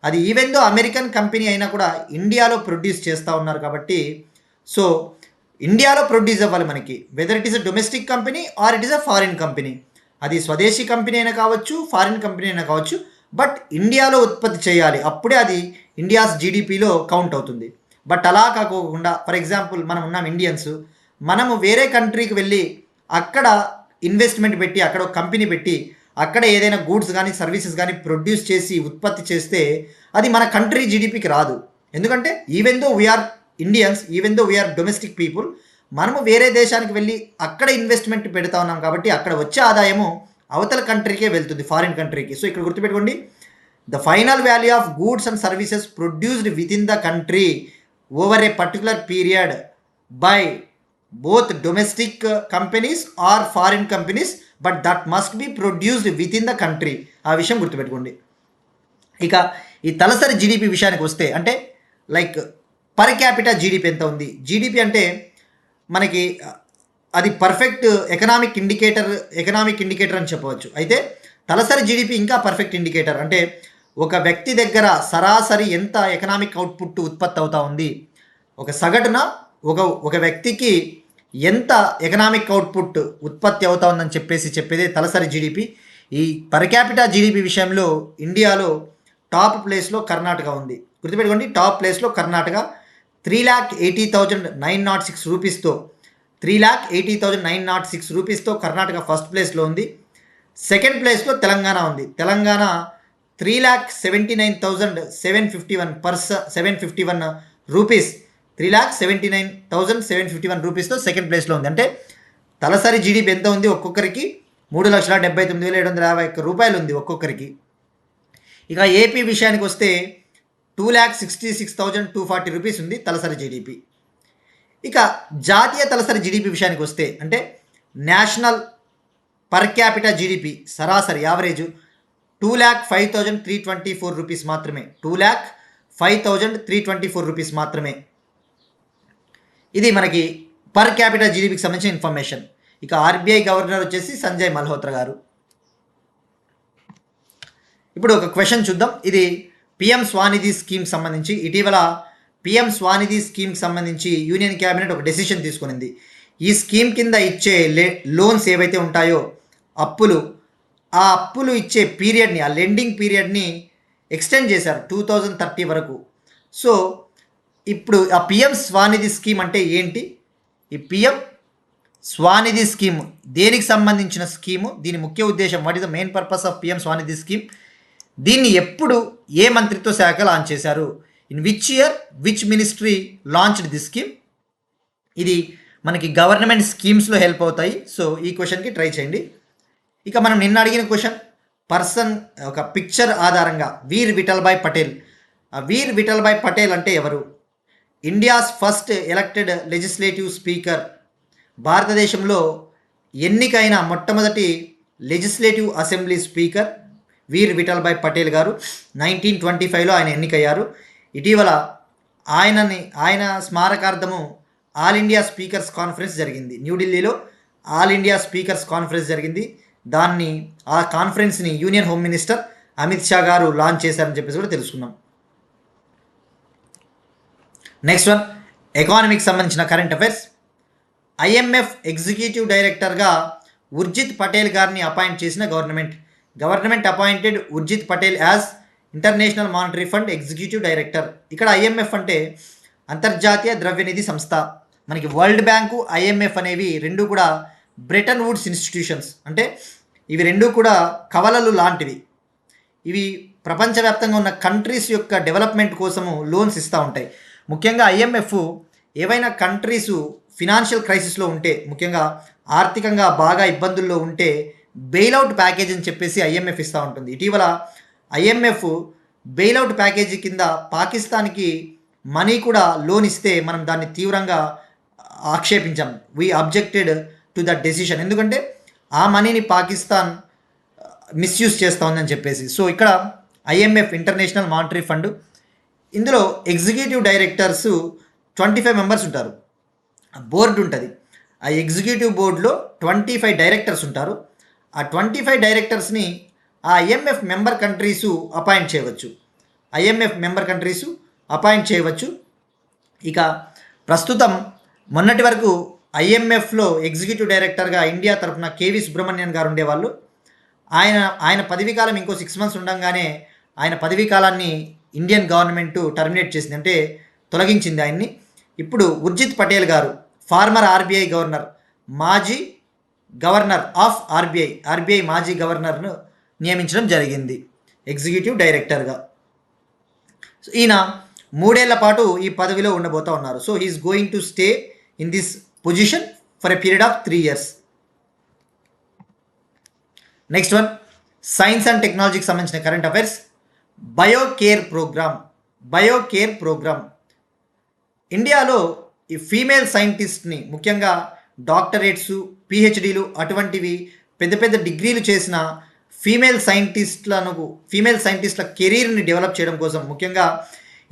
అది ఈవెందో అమెరికన్ కంపెనీ అయినా కూడా ఇండియాలో ప్రొడ్యూస్ చేస్తూ ఉన్నారు కాబట్టి, సో ఇండియాలో ప్రొడ్యూస్ అవ్వాలి మనకి, whether it is a domestic company or it is a foreign company. అది స్వదేశీ కంపెనీ అయినా కావచ్చు, ఫారిన్ కంపెనీ అయినా కావచ్చు, బట్ ఇండియాలో ఉత్పత్తి చేయాలి. అప్పుడే అది ఇండియాస్ జీడిపిలో కౌంట్ అవుతుంది. బట్ అలా కాకోకుండా ఫర్ ఎగ్జాంపుల్ మనం ఉన్నాం ఇండియన్స్, మనము వేరే కంట్రీకి వెళ్ళి అక్కడ ఇన్వెస్ట్మెంట్ పెట్టి అక్కడ ఒక కంపెనీ పెట్టి అక్కడ ఏదైనా గూడ్స్ కానీ సర్వీసెస్ కానీ ప్రొడ్యూస్ చేసి ఉత్పత్తి చేస్తే అది మన కంట్రీ జీడిపికి రాదు. ఎందుకంటే even though we are Indians, even though we are domestic people, మనము వేరే దేశానికి వెళ్ళి అక్కడ ఇన్వెస్ట్మెంట్ పెడతా ఉన్నాం కాబట్టి అక్కడ వచ్చే ఆదాయము అవతల కంట్రీకే వెళ్తుంది, ఫారిన్ కంట్రీకి. సో ఇక్కడ గుర్తుపెట్టుకోండి, the final value of goods and services produced within the country over a particular period by both domestic companies or foreign companies, but that must be produced within the country. ఆ విషయం గుర్తుపెట్టుకోండి. ఇక ఈ తలసరి GDP విషయానికి వస్తే, అంటే like per capital GDP ఎంత ఉంది. జీడిపి అంటే మనకి అది పర్ఫెక్ట్ ఎకనామిక్ ఇండికేటర్ అని చెప్పవచ్చు. అయితే తలసరి జీడిపి ఇంకా పర్ఫెక్ట్ ఇండికేటర్. అంటే ఒక వ్యక్తి దగ్గర సరాసరి ఎంత ఎకనామిక్ అవుట్పుట్ ఉత్పత్తి అవుతా ఉంది, ఒక సగటున ఒక వ్యక్తికి ఎంత ఎకనామిక్ అవుట్పుట్ ఉత్పత్తి అవుతా ఉందని చెప్పేదే తలసరి జీడిపి. ఈ పర్ క్యాపిటల్ జీడిపి విషయంలో ఇండియాలో టాప్ ప్లేస్లో కర్ణాటక ఉంది. గుర్తుపెట్టుకోండి, టాప్ ప్లేస్లో కర్ణాటక 3,80,906 రూపీస్తో 3,80,906 రూపీస్తో కర్ణాటక ఫస్ట్ ప్లేస్లో ఉంది. సెకండ్ ప్లేస్లో తెలంగాణ ఉంది. తెలంగాణ 3,79,751 రూపీస్ 3,79,751 రూపీస్తో సెకండ్ ప్లేస్లో ఉంది. అంటే తలసరి జీడిపి ఎంత ఉంది, ఒక్కొక్కరికి 3,79,751 రూపాయలు ఉంది ఒక్కొక్కరికి. ఇక ఏపీ విషయానికి వస్తే 2,66,240 రూపీస్ ఉంది తలసరి జీడిపి. ఇక జాతీయ తలసరి జీడిపి విషయానికి వస్తే, అంటే నేషనల్ పర్ క్యాపిటల్ జీడిపి సరాసరి యావరేజ్ 2,05,324 రూపీస్ మాత్రమే. 2,05,324 రూపీస్ మాత్రమే. ఇది మనకి పర్ క్యాపిటల్ జీడిపికి సంబంధించిన ఇన్ఫర్మేషన్. ఇక ఆర్బీఐ గవర్నర్ వచ్చేసి సంజయ్ మల్హోత్రా గారు. ఇప్పుడు ఒక క్వశ్చన్ చూద్దాం. ఇది పిఎం స్వానిధి స్కీమ్ సంబంధించి. ఇటీవల పిఎం స్వానిధి స్కీమ్కి సంబంధించి యూనియన్ క్యాబినెట్ ఒక డెసిషన్ తీసుకునింది. ఈ స్కీమ్ కింద ఇచ్చే లోన్స్ ఏవైతే ఉంటాయో అప్పులు, ఆ అప్పులు ఇచ్చే పీరియడ్ని, ఆ లెండింగ్ పీరియడ్ని ఎక్స్టెండ్ చేశారు 2030 వరకు. సో ఇప్పుడు ఆ పిఎం స్వానిధి స్కీమ్ అంటే ఏంటి, ఈ పిఎం స్వానిధి స్కీమ్ దేనికి సంబంధించిన స్కీము, దీని ముఖ్య ఉద్దేశం, what is the main purpose of PM SVANidhi scheme, దీన్ని ఎప్పుడు ఏ మంత్రిత్వ శాఖ లాంచ్ చేశారు, in which year which ministry launched the scheme. ఇది మనకి గవర్నమెంట్ స్కీమ్స్లో హెల్ప్ అవుతాయి. సో ఈ క్వశ్చన్కి ట్రై చేయండి. ఇక మనం నిన్న అడిగిన క్వశ్చన్, పర్సన్ ఒక పిక్చర్ ఆధారంగా వీర్ విఠల్భాయ్ పటేల్. వీర్ విఠల్భాయ్ పటేల్ అంటే ఎవరు? India's first elected legislative speaker. భారతదేశంలో ఎన్నికైన మొట్టమొదటి legislative assembly speaker Veer Vithalbhai Patel గారు. 1925లో ఆయన ఎన్నికయ్యారు. ఇటీవల ఆయన స్మారకార్థము ఆల్ ఇండియా స్పీకర్స్ కాన్ఫరెన్స్ జరిగింది న్యూఢిల్లీలో. ఆల్ ఇండియా స్పీకర్స్ కాన్ఫరెన్స్ జరిగింది. ఆ కాన్ఫరెన్స్ని union home minister Amit Shah గారు లాంచ్ చేశారని చెప్పేసి కూడా తెలుసుకున్నాం. నెక్స్ట్ వన్, ఎకానమీకి సంబంధించిన కరెంట్ అఫైర్స్. ఐఎంఎఫ్ ఎగ్జిక్యూటివ్ డైరెక్టర్గా ఉర్జిత్ పటేల్ గారిని అపాయింట్ చేసిన government appointed Urjit Patel as international monetary fund executive director. ఇక్కడ ఐఎంఎఫ్ అంటే అంతర్జాతీయ ద్రవ్యనిధి సంస్థ. మనకి వరల్డ్ బ్యాంకు, ఐఎంఎఫ్ అనేవి రెండు కూడా బ్రెటన్ వుడ్స్ ఇన్స్టిట్యూషన్స్. అంటే ఇవి రెండు కూడా కవలలు లాంటివి. ఇవి ప్రపంచవ్యాప్తంగా ఉన్న కంట్రీస్ యొక్క డెవలప్మెంట్ కోసము లోన్స్ ఇస్తూ ఉంటాయి. ముఖ్యంగా ఐఎంఎఫ్ ఏవైనా కంట్రీసు ఫినాన్షియల్ క్రైసిస్లో ఉంటే, ముఖ్యంగా ఆర్థికంగా బాగా ఇబ్బందుల్లో ఉంటే బెయిల్అవుట్ ప్యాకేజ్ అని చెప్పేసి ఐఎంఎఫ్ ఇస్తూ ఉంటుంది. ఇటీవల ఐఎంఎఫ్ బెయిల్అవుట్ ప్యాకేజీ కింద పాకిస్తాన్కి మనీ కూడా లోన్ ఇస్తే మనం దాన్ని తీవ్రంగా ఆక్షేపించాం. We objected to that decision. ఎందుకంటే ఆ మనీని పాకిస్తాన్ మిస్యూజ్ చేస్తూ ఉందని చెప్పేసి. సో ఇక్కడ ఐఎంఎఫ్ ఇంటర్నేషనల్ మానిటరీ ఫండ్, ఇందులో ఎగ్జిక్యూటివ్ డైరెక్టర్స్ 25 మెంబర్స్ ఉంటారు. బోర్డు ఉంటుంది. ఆ ఎగ్జిక్యూటివ్ బోర్డులో 25 డైరెక్టర్స్ ఉంటారు. ఆ 25 డైరెక్టర్స్ని ఆ ఐఎంఎఫ్ మెంబర్ కంట్రీసు అపాయింట్ చేయవచ్చు. ఇక ప్రస్తుతం మొన్నటి వరకు ఐఎంఎఫ్లో ఎగ్జిక్యూటివ్ డైరెక్టర్గా ఇండియా తరఫున కేవి సుబ్రహ్మణ్యన్ గారు ఉండేవాళ్ళు. ఆయన పదవీ కాలం ఇంకో 6 మంత్స్ ఉండగానే ఆయన పదవీ కాలాన్ని ఇండియన్ గవర్నమెంట్ టర్మినేట్ చేసింది, అంటే తొలగించింది ఆయన్ని. ఇప్పుడు ఉర్జిత్ పటేల్ గారు ఫార్మర్ ఆర్బీఐ గవర్నర్, మాజీ గవర్నర్ ఆఫ్ ఆర్బీఐ మాజీ గవర్నర్ను నియమించడం జరిగింది ఎగ్జిక్యూటివ్ డైరెక్టర్గా. ఈయన 3 ఏళ్ల పాటు ఈ పదవిలో ఉండబోతూ ఉన్నారు. So he is going to stay in this position for a period of 3 years. Next one, science and టెక్నాలజీకి సంబంధించిన కరెంట్ అఫైర్స్. బయోకేర్ ప్రోగ్రామ్ ఇండియాలో ఈ ఫీమేల్ సైంటిస్ట్ని, ముఖ్యంగా డాక్టరేట్స్, పిహెచ్డీలు అటువంటివి పెద్ద పెద్ద డిగ్రీలు చేసిన ఫీమేల్ సైంటిస్టుల కెరీర్ని డెవలప్ చేయడం కోసం, ముఖ్యంగా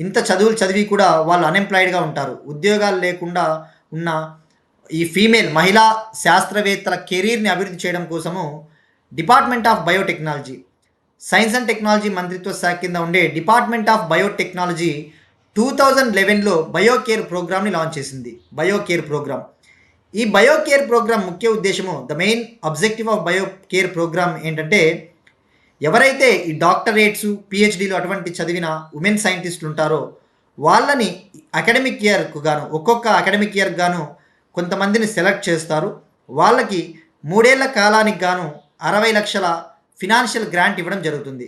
ఇంత చదువులు చదివి కూడా వాళ్ళు అన్ఎంప్లాయిడ్గా ఉంటారు, ఉద్యోగాలు లేకుండా ఉన్న ఈ మహిళా శాస్త్రవేత్తల కెరీర్ని అభివృద్ధి చేయడం కోసము department of biotechnology, science and technology మంత్రిత్వ శాఖ కింద ఉండే డిపార్ట్మెంట్ ఆఫ్ బయోటెక్నాలజీ 2011లో బయోకేర్ ప్రోగ్రామ్ని లాంచ్ చేసింది. ఈ బయోకేర్ ప్రోగ్రామ్ ముఖ్య ఉద్దేశము, the main objective of Biocare programme ఏంటంటే, ఎవరైతే ఈ డాక్టరేట్స్, పిహెచ్డీలు అటువంటి చదివిన ఉమెన్ సైంటిస్టులు ఉంటారో వాళ్ళని అకాడమిక్ ఇయర్కు గాను, ఒక్కొక్క అకాడమిక్ ఇయర్కి గాను కొంతమందిని సెలెక్ట్ చేస్తారు. వాళ్ళకి 3 ఏళ్ల కాలానికి గాను 60 లక్షల ఫినాన్షియల్ గ్రాంట్ ఇవ్వడం జరుగుతుంది.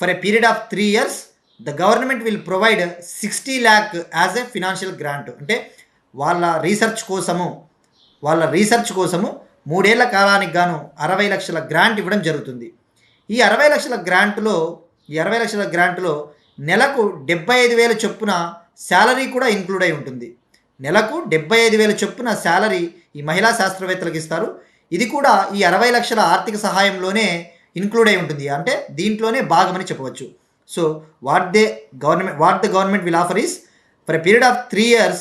For a period of 3 years the government will provide 60 lakh as a financial grant. అంటే వాళ్ళ రీసెర్చ్ కోసము 3 ఏళ్ల కాలానికి గాను 60 లక్షల గ్రాంట్ ఇవ్వడం జరుగుతుంది. ఈ 60 లక్షల గ్రాంట్లో నెలకు 75,000 చొప్పున శాలరీ కూడా ఇంక్లూడ్ అయి ఉంటుంది. నెలకు 75,000 చొప్పున శాలరీ ఈ మహిళా శాస్త్రవేత్తలకు ఇస్తారు. ఇది కూడా ఈ 60 లక్షల ఆర్థిక సహాయంలోనే ఇంక్లూడ్ అయి ఉంటుంది, అంటే దీంట్లోనే భాగమని చెప్పవచ్చు. So what the government will offer is, for a period of 3 years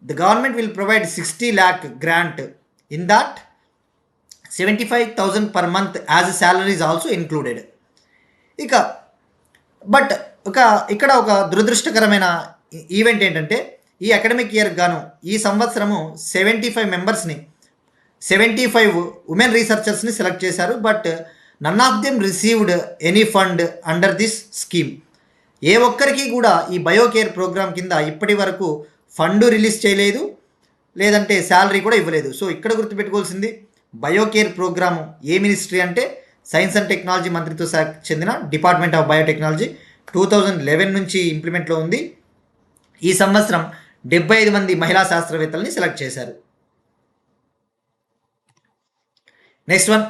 the government will provide 60 lakh grant. In that 75,000 per month as a salary is also included. ఇక్కడ ఒక దురదృష్టకరమైన ఈవెంట్ ఏంటంటే, ఈ అకాడమిక్ ఇయర్ గాను ఈ సంవత్సరము 75 women రీసెర్చర్స్ని select చేశారు. But none of them received any fund under this scheme. ఏ ఒక్కరికి కూడా ఈ బయోకేర్ ప్రోగ్రామ్ కింద ఇప్పటి వరకు ఫండ్ రిలీజ్ చేయలేదు, లేదంటే శాలరీ కూడా ఇవ్వలేదు. సో ఇక్కడ గుర్తుపెట్టుకోవాల్సింది, బయోకేర్ ప్రోగ్రాము ఏ మినిస్ట్రీ అంటే సైన్స్ అండ్ టెక్నాలజీ మంత్రిత్వ శాఖకు చెందిన డిపార్ట్మెంట్ ఆఫ్ బయోటెక్నాలజీ 2011 నుంచి ఇంప్లిమెంట్లో ఉంది. ఈ సంవత్సరం 75 మంది మహిళా శాస్త్రవేత్తలని సెలెక్ట్ చేశారు. నెక్స్ట్ వన్,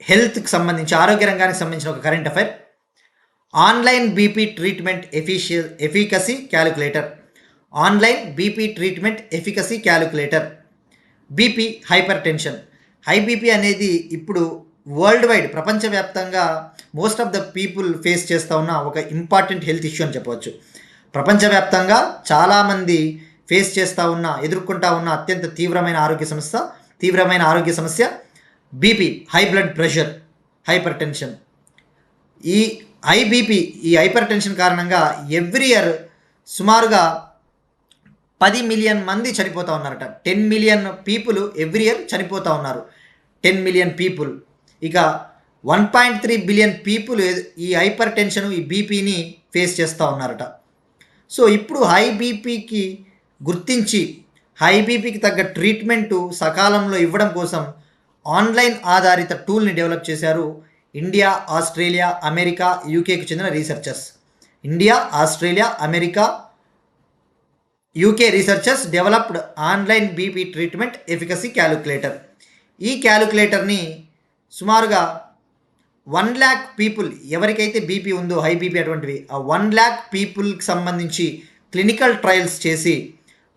హెల్త్కి సంబంధించి, ఆరోగ్య రంగానికి సంబంధించిన ఒక current affair. Online BP treatment efficacy calculator. BP, hyper tension, high BP అనేది ఇప్పుడు వరల్డ్ వైడ్, ప్రపంచవ్యాప్తంగా most of the people face చేస్తూ ఉన్న ఒక ఇంపార్టెంట్ హెల్త్ ఇష్యూ అని చెప్పవచ్చు. ప్రపంచవ్యాప్తంగా చాలామంది ఎదుర్కొంటూ ఉన్న అత్యంత తీవ్రమైన ఆరోగ్య సమస్య తీవ్రమైన ఆరోగ్య సమస్య BP, high blood pressure, hyper tension. ఈ ఈ హైపర్ టెన్షన్ కారణంగా ఎవ్రీ ఇయర్ సుమారుగా 10 మిలియన్ మంది చనిపోతూ ఉన్నారట. 10 మిలియన్ పీపుల్ ఎవ్రీ ఇయర్ చనిపోతూ ఉన్నారు. 10 మిలియన్ పీపుల్. ఇక 1.3 బిలియన్ పీపుల్ ఈ హైపర్ టెన్షన్, ఈ బీపీని ఫేస్ చేస్తూ ఉన్నారట. సో ఇప్పుడు హై బీపీకి గుర్తించి హై బీపీకి తగ్గ ట్రీట్మెంటు సకాలంలో ఇవ్వడం కోసం ఆన్లైన్ ఆధారిత టూల్ని డెవలప్ చేశారు ఇండియా, ఆస్ట్రేలియా, అమెరికా, యూకేకి చెందిన researchers. India, Australia, America, UK researchers developed online BP treatment efficacy calculator. ఈ క్యాలిక్యులేటర్ని సుమారుగా 1 lakh పీపుల్, ఎవరికైతే బీపీ ఉందో, హై బీపీ అటువంటివి, ఆ 1 lakh పీపుల్కి సంబంధించి క్లినికల్ ట్రయల్స్ చేసి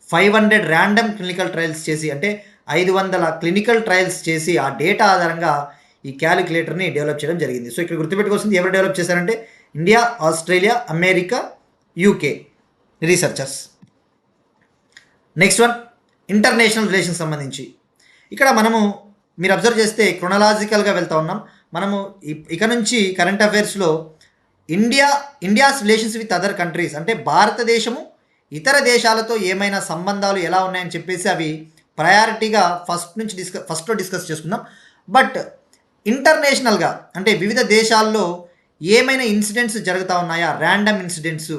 500 ర్యాండమ్ క్లినికల్ ట్రయల్స్ చేసి, అంటే 500 క్లినికల్ ట్రయల్స్ చేసి ఆ డేటా ఆధారంగా ఈ క్యాలిక్యులేటర్ని డెవలప్ చేయడం జరిగింది. సో ఇక్కడ గుర్తుపెట్టుకోవాల్సింది, ఎవరు డెవలప్ చేశారంటే India, Australia, America, UK researchers. Next one, international relations సంబంధించి. ఇక్కడ మనము మీరు అబ్జర్వ్ చేస్తే క్రొనలాజికల్గా వెళ్తూ ఉన్నాం. మనము ఇక నుంచి కరెంట్ అఫైర్స్లో India's relations with other countries, అంటే భారతదేశము ఇతర దేశాలతో ఏమైనా సంబంధాలు ఎలా ఉన్నాయని చెప్పేసి అవి ప్రయారిటీగా ఫస్ట్లో డిస్కస్ చేసుకుందాం. బట్ ఇంటర్నేషనల్గా, అంటే వివిధ దేశాల్లో ఏమైనా ఇన్సిడెంట్స్ జరుగుతూ ఉన్నాయా, ర్యాండమ్ ఇన్సిడెంట్స్,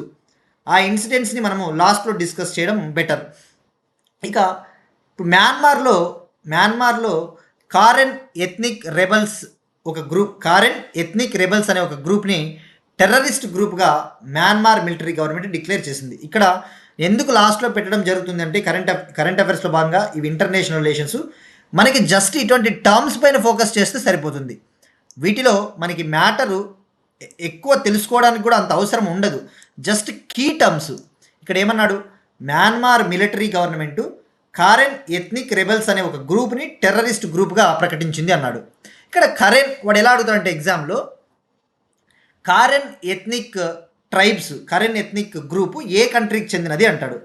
ఆ ఇన్సిడెంట్స్ని మనము లాస్ట్లో డిస్కస్ చేయడం బెటర్. ఇక ఇప్పుడు మ్యాన్మార్లో కారెన్ ఎథ్నిక్ రెబల్స్ ఒక గ్రూప్, కారెన్ ఎథ్నిక్ రెబల్స్ అనే ఒక గ్రూప్ని టెర్రరిస్ట్ గ్రూప్గా మ్యాన్మార్ మిలిటరీ గవర్నమెంట్ డిక్లేర్ చేసింది. ఇక్కడ ఎందుకు లాస్ట్లో పెట్టడం జరుగుతుంది అంటే కరెంట్ అఫైర్స్లో భాగంగా ఇవి ఇంటర్నేషనల్ రిలేషన్స్, మనకి జస్ట్ ఇటువంటి టర్మ్స్ పైన ఫోకస్ చేస్తే సరిపోతుంది. వీటిలో మనకి మ్యాటరు ఎక్కువ తెలుసుకోవడానికి కూడా అంత అవసరం ఉండదు. Just key terms. ఇక్కడ ఏమన్నాడు, Myanmar military government Karen ethnic rebels అనే ఒక గ్రూప్ని టెర్రరిస్ట్ గ్రూప్గా ప్రకటించింది అన్నాడు. ఇక్కడ వాడు ఎలా అడుగుతాడంటే ఎగ్జామ్లో, Karen ethnic tribes, Karen ethnic group ఏ కంట్రీకి చెందినది అంటాడు.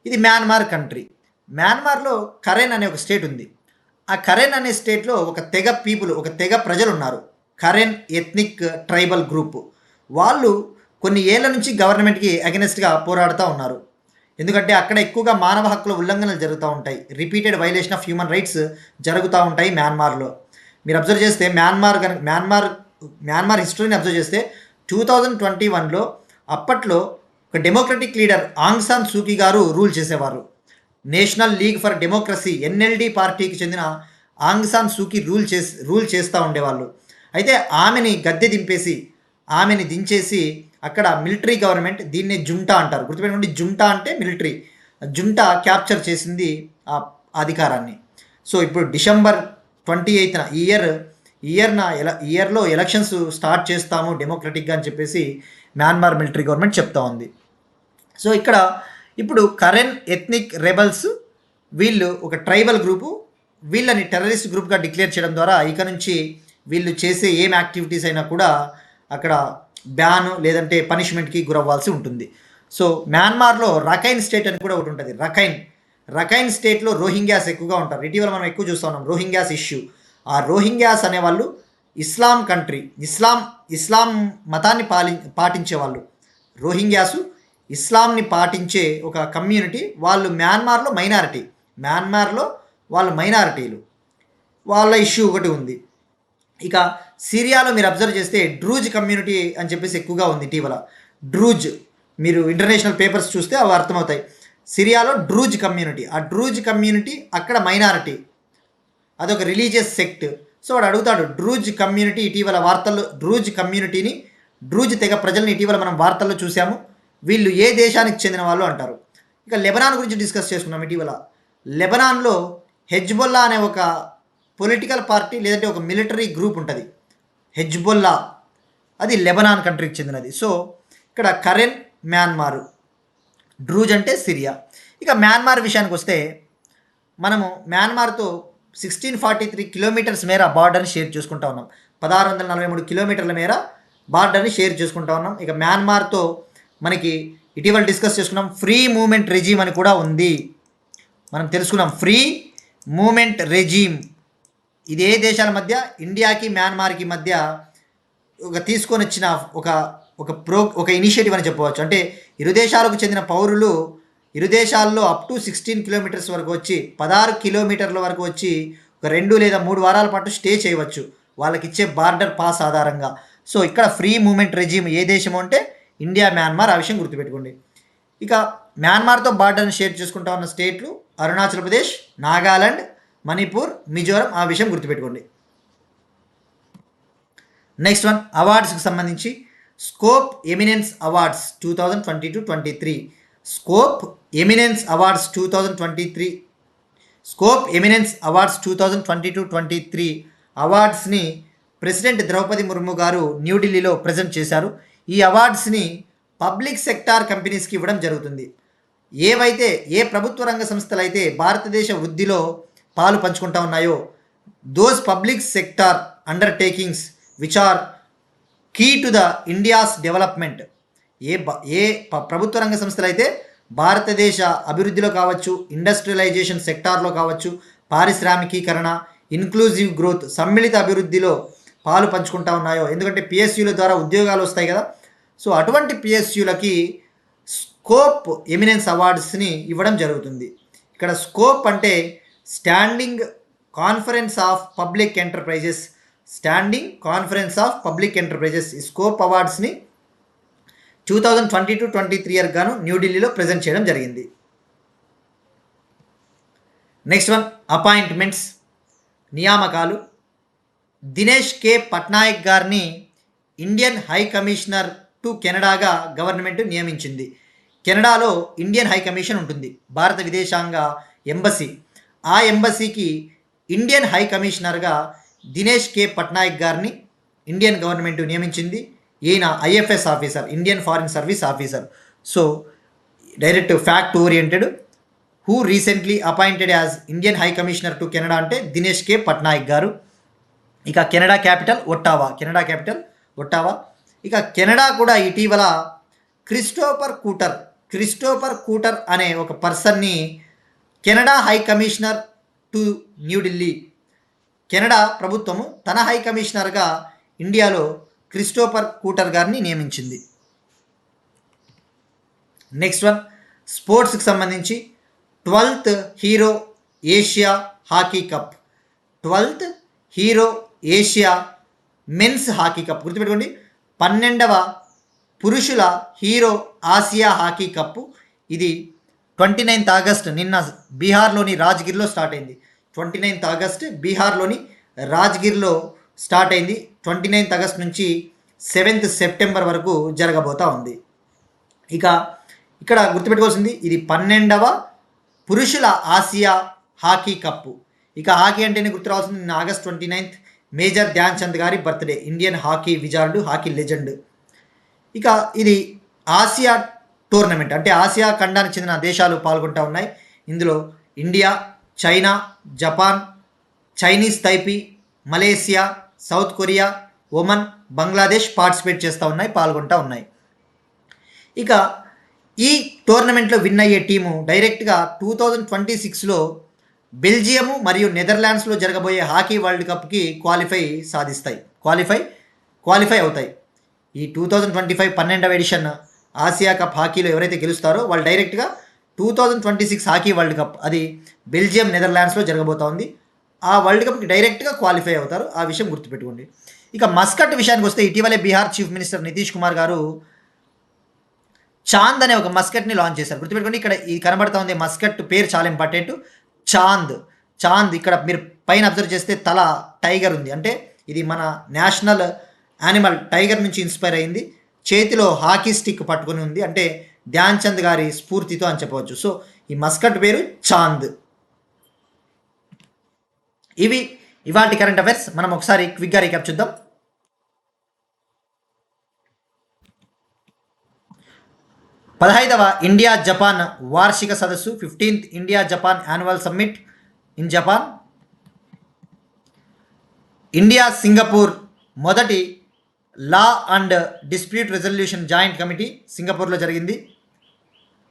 ఇది మ్యాన్మార్ కంట్రీ. మ్యాన్మార్లో కరెన్ అనే ఒక స్టేట్ ఉంది. ఆ కరెన్ అనే స్టేట్లో ఒక తెగ ప్రజలు ఉన్నారు, కరెన్ ఎథ్నిక్ ట్రైబల్ గ్రూప్. వాళ్ళు కొన్ని ఏళ్ల నుంచి గవర్నమెంట్కి అగెనెస్ట్గా పోరాడుతూ ఉన్నారు. ఎందుకంటే అక్కడ ఎక్కువగా మానవ హక్కుల ఉల్లంఘనలు జరుగుతూ ఉంటాయి, repeated violation of human rights జరుగుతూ ఉంటాయి మ్యాన్మార్లో. మీరు అబ్జర్వ్ చేస్తే మ్యాన్మార్ హిస్టరీని అబ్జర్వ్ చేస్తే 2021లో అప్పట్లో ఒక డెమోక్రటిక్ లీడర్ ఆంగ్ సాన్ సూకీ గారు రూల్ చేసేవారు. National league for democracy NLD పార్టీకి చెందిన ఆంగ్ సాన్ సూకీ రూల్ చేస్తూ ఉండేవాళ్ళు. అయితే ఆమెని దించేసి అక్కడ మిలిటరీ గవర్నమెంట్, దీన్నే జుంటా అంటారు, గుర్తుపెట్టుకోండి, జుంటా అంటే మిలిటరీ, జుంటా క్యాప్చర్ చేసింది ఆ అధికారాన్ని. సో ఇప్పుడు December 28న ఈ ఇయర్లో ఎలక్షన్స్ స్టార్ట్ చేస్తాము డెమోక్రటిక్గా అని చెప్పేసి మ్యాన్మార్ మిలిటరీ గవర్నమెంట్ చెప్తా ఉంది. సో ఇక్కడ ఇప్పుడు కరెన్ ఎథ్నిక్ రెబల్స్ వీళ్ళు ఒక ట్రైబల్ గ్రూపు, వీళ్ళని టెర్రరిస్ట్ గ్రూప్గా డిక్లేర్ చేయడం ద్వారా ఇక నుంచి వీళ్ళు చేసే ఏం యాక్టివిటీస్ అయినా కూడా అక్కడ బ్యాన్ లేదంటే పనిష్మెంట్కి గురవ్వాల్సి ఉంటుంది. సో మ్యాన్మార్లో రఖైన్ స్టేట్ అని కూడా ఒకటి ఉంటుంది. రఖైన్ స్టేట్లో రోహింగ్యాస్ ఎక్కువగా ఉంటారు. ఇటీవల మనం ఎక్కువ చూస్తూ ఉన్నాం రోహింగ్యాస్ ఇష్యూ. ఆ రోహింగ్యాస్ అనేవాళ్ళు ఇస్లాం కంట్రీ, ఇస్లాం మతాన్ని పాటించేవాళ్ళు. రోహింగ్యాసు ఇస్లాంని పాటించే ఒక కమ్యూనిటీ. వాళ్ళు మ్యాన్మార్లో వాళ్ళు మైనారిటీలు, వాళ్ళ ఇష్యూ ఒకటి ఉంది. ఇక సిరియాలో మీరు అబ్జర్వ్ చేస్తే డ్రూజ్ కమ్యూనిటీ అని చెప్పేసి ఎక్కువగా ఉంది ఇటీవల. డ్రూజ్, మీరు ఇంటర్నేషనల్ పేపర్స్ చూస్తే అవి అర్థమవుతాయి. సిరియాలో డ్రూజ్ కమ్యూనిటీ, ఆ డ్రూజ్ కమ్యూనిటీ అక్కడ మైనారిటీ, అదొక రిలీజియస్ సెక్ట్. సో వాడు అడుగుతాడు, డ్రూజ్ కమ్యూనిటీ ఇటీవల వార్తల్లో, డ్రూజ్ తెగ ప్రజల్ని ఇటీవల మనం వార్తల్లో చూసాము, వీళ్ళు ఏ దేశానికి చెందిన వాళ్ళు అంటారు. ఇక లెబనాన్ గురించి డిస్కస్ చేసుకున్నాం ఇటీవల. లెబనాన్లో హెజ్బొల్లా అనే ఒక పొలిటికల్ పార్టీ లేదంటే ఒక మిలిటరీ గ్రూప్ ఉంటుంది, హెజ్బొల్లా, అది లెబనాన్ కంట్రీకి చెందినది. సో ఇక్కడ కరెన్ మ్యాన్మారు, డ్రూజ్ అంటే సిరియా. ఇక మ్యాన్మార్ విషయానికి వస్తే మనము మ్యాన్మార్తో 1643 కిలోమీటర్స్ మేర బార్డర్ని షేర్ చేసుకుంటా ఉన్నాం. 1643 కిలోమీటర్ల మేర బార్డర్ని షేర్ చేసుకుంటా ఉన్నాం. ఇక మ్యాన్మార్తో మనకి ఇటీవల డిస్కస్ చేసుకున్నాం ఫ్రీ మూమెంట్ రెజీమ్ అని కూడా ఉంది. మనం తెలుసుకున్నాం ఫ్రీ మూమెంట్ రెజీమ్. ఇది ఏ దేశాల మధ్య? ఇండియాకి మ్యాన్మార్కి మధ్య తీసుకొని వచ్చిన ఒక ఇనిషియేటివ్ అని చెప్పవచ్చు. అంటే ఇరు దేశాలకు చెందిన పౌరులు ఇరు దేశాల్లో అప్ టు 16 కిలోమీటర్స్ వరకు వచ్చి 16 కిలోమీటర్ల వరకు వచ్చి ఒక 2 లేదా 3 వారాల పాటు స్టే చేయవచ్చు వాళ్ళకి ఇచ్చే బార్డర్ పాస్ ఆధారంగా. సో ఇక్కడ ఫ్రీ మూమెంట్ రెజీమ్ ఏ దేశం అంటే ఇండియా, మ్యాన్మార్. ఆ విషయం గుర్తుపెట్టుకోండి. ఇక మ్యాన్మార్తో బార్డర్ని షేర్ చేసుకుంటా ఉన్న స్టేట్లు అరుణాచల్ ప్రదేశ్, నాగాలాండ్, మణిపూర్, మిజోరం. ఆ విషయం గుర్తుపెట్టుకోండి. నెక్స్ట్ వన్ అవార్డ్స్కి సంబంధించి SCOPE eminence awards 2022-23. SCOPE eminence awards 2023. SCOPE eminence awards 2022-23 అవార్డ్స్ని ప్రెసిడెంట్ ద్రౌపది ముర్ము గారు న్యూఢిల్లీలో ప్రజెంట్ చేశారు. ఈ అవార్డ్స్ని పబ్లిక్ సెక్టార్ కంపెనీస్కి ఇవ్వడం జరుగుతుంది. ఏ ప్రభుత్వ రంగ సంస్థలు అయితే భారతదేశ వృద్ధిలో పాలు పంచుకుంటా ఉన్నాయో those public sector undertakings which are key to the India's development. ప్రభుత్వ రంగ సంస్థలు అయితే భారతదేశ అభివృద్ధిలో కావచ్చు, ఇండస్ట్రియలైజేషన్ సెక్టార్లో కావచ్చు, పారిశ్రామికీకరణ, ఇన్క్లూజివ్ గ్రోత్, సమ్మిళిత అభివృద్ధిలో పాలు పంచుకుంటా ఉన్నాయో, ఎందుకంటే పిఎస్యుల ద్వారా ఉద్యోగాలు వస్తాయి కదా. సో అటువంటి పిఎస్యులకి స్కోప్ ఎమినెన్స్ అవార్డ్స్ని ఇవ్వడం జరుగుతుంది. ఇక్కడ స్కోప్ అంటే standing conference of public enterprises. ఈ స్కోప్ అవార్డ్స్ని 2022-23 గాను న్యూఢిల్లీలో ప్రజెంట్ చేయడం జరిగింది. నెక్స్ట్ వన్ అపాయింట్మెంట్స్, నియామకాలు. దినేష్ కే పట్నాయక్ గారిని ఇండియన్ హై కమిషనర్ టు కెనడాగా గవర్నమెంట్ నియమించింది. కెనడాలో ఇండియన్ హై కమిషన్ ఉంటుంది, భారత విదేశాంగ ఎంబసీ. ఆ ఎంబసీకి ఇండియన్ హై కమిషనర్గా దినేష్ కే పట్నాయక్ గారిని ఇండియన్ గవర్నమెంట్ నియమించింది. ఈయన IFS officer, Indian foreign service officer. So direct fact oriented. Who recently appointed as Indian high commissioner to Canada అంటే దినేష్ కే పట్నాయక్ గారు. ఇక కెనడా క్యాపిటల్ ఒట్టావా. ఇక కెనడా కూడా ఇటీవల క్రిస్టోఫర్ కూటర్ అనే ఒక పర్సన్ని Canada high commissioner to New Delhi. Canada ప్రభుత్వము తన హై కమిషనర్గా ఇండియాలో క్రిస్టోఫర్ కూటర్ గారిని నియమించింది. నెక్స్ట్ వన్ స్పోర్ట్స్కి సంబంధించి 12th Hero Asia hockey cup. 12th Hero Asia men's hockey cup గుర్తుపెట్టుకోండి. 12వ పురుషుల హీరో ఆసియా హాకీ కప్పు. ఇది 29th ఆగస్ట్ నిన్న బీహార్లోని రాజ్గిర్లో స్టార్ట్ అయింది. 29th ఆగస్ట్ బీహార్లోని రాజ్గిర్లో స్టార్ట్ అయింది. 29th ఆగస్ట్ నుంచి 7th సెప్టెంబర్ వరకు జరగబోతూ ఉంది. ఇక ఇక్కడ గుర్తుపెట్టుకోవాల్సింది ఇది 12వ పురుషుల ఆసియా హాకీ కప్పు. ఇక హాకీ అంటేనే గుర్తు రావాల్సింది నిన్న August 29th major Dhyan Chand గారి birthday, Indian hockey wizard, hockey legend. ఇక ఇది ఆసియా టోర్నమెంట్, అంటే ఆసియా ఖండానికి చెందిన దేశాలు పాల్గొంటూ ఉన్నాయి. ఇందులో India, China, Japan, Chinese Taipei, Malaysia, South Korea, Oman, Bangladesh పాల్గొంటూ ఉన్నాయి. ఇక ఈ టోర్నమెంట్లో విన్ అయ్యే టీము డైరెక్ట్గా 2026లో బెల్జియము మరియు నెదర్లాండ్స్లో జరగబోయే హాకీ వరల్డ్ కప్కి క్వాలిఫై అవుతాయి. ఈ 2025 12వ ఎడిషన్ ఆసియా కప్ హాకీలో ఎవరైతే గెలుస్తారో వాళ్ళు డైరెక్ట్గా 2026 హాకీ వరల్డ్ కప్, అది బెల్జియం, నెదర్లాండ్స్లో జరగబోతా ఉంది. ఆ వరల్డ్ కప్కి డైరెక్ట్గా క్వాలిఫై అవుతారు. ఆ విషయం గుర్తుపెట్టుకోండి. ఇక మస్కట్ విషయానికి వస్తే ఇటీవలే బీహార్ చీఫ్ మినిస్టర్ నితీష్ కుమార్ గారు చాంద్ అనే ఒక మస్కట్ని లాంచ్ చేశారు. గుర్తుపెట్టుకోండి, ఇక్కడ ఈ కనబడతా ఉంది మస్కట్ పేరు చాలా ఇంపార్టెంట్. చాంద్ ఇక్కడ మీరు పైన అబ్జర్వ్ చేస్తే తల టైగర్ ఉంది, అంటే ఇది మన నేషనల్ యానిమల్ టైగర్ నుంచి ఇన్స్పైర్ అయింది. చేతిలో హాకీ స్టిక్ పట్టుకొని ఉంది, అంటే ధ్యాన్ చంద్ గారి స్ఫూర్తితో అని చెప్పవచ్చు. సో ఈ మస్కట్ పేరు చాంద్. ఇవి ఇవాల్టి కరెంట్ అఫైర్స్. మనం ఒకసారి క్విక్గా రీక్యాప్ చూద్దాం. 15వ ఇండియా జపాన్ వార్షిక సదస్సు, 15th India Japan annual summit in Japan. India Singapore మొదటి law and dispute resolution joint committee సింగపూర్లో జరిగింది.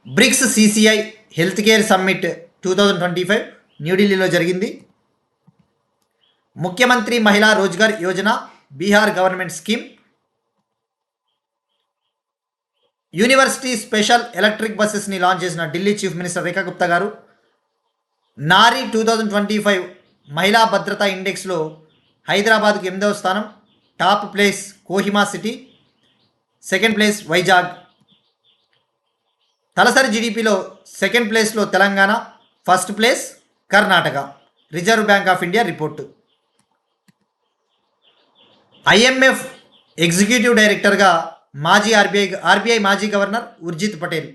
BRICS CCI health care summit 2025 న్యూఢిల్లీలో జరిగింది. Mukhyamantri Mahila Rozgar Yojana Bihar government scheme. University special electric బస్సెస్ని లాంచ్ చేసిన ఢిల్లీ చీఫ్ మినిస్టర్ రేఖా గుప్తా గారు. నారీ 2025 మహిళా భద్రతా ఇండెక్స్లో హైదరాబాద్కు 8వ స్థానం. Top place Kohima city, second place Vizag. తలసరి జీడిపిలో సెకండ్ ప్లేస్లో Telangana, first place Karnataka. Reserve bank of India report. IMF executive డైరెక్టర్గా మాజీ ఆర్బీఐ మాజీ governor Urjit Patel.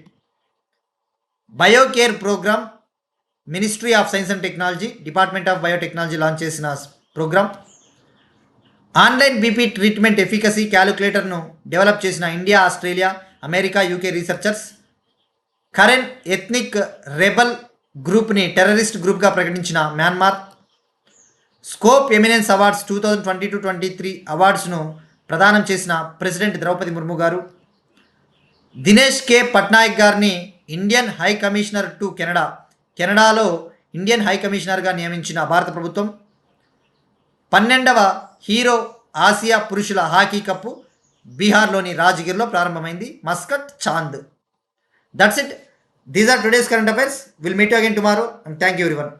Biocare programme ministry of science and technology, department of biotechnology launch చేసిన programme. Online BP treatment efficacy క్యాలిక్యులేటర్ను develop చేసిన India, Australia, America, UK researchers. Karen ethnic rebel గ్రూప్ని terrorist గ్రూప్గా ప్రకటించిన Myanmar. SCOPE eminence awards 2022-23 అవార్డ్స్ను ప్రదానం చేసిన president Draupadi Murmu గారు. దినేష్ కే పట్నాయక్ గారిని ఇండియన్ హై కమిషనర్ టు కెనడాలో ఇండియన్ హై కమిషనర్గా నియమించిన భారత ప్రభుత్వం. 12వ హీరో ఆసియా పురుషుల హాకీ కప్పు బీహార్లోని రాజ్గిర్లో ప్రారంభమైంది. Mascot Chand. That's it. These are today's current affairs. Will meet you again tomorrow and thank you everyone.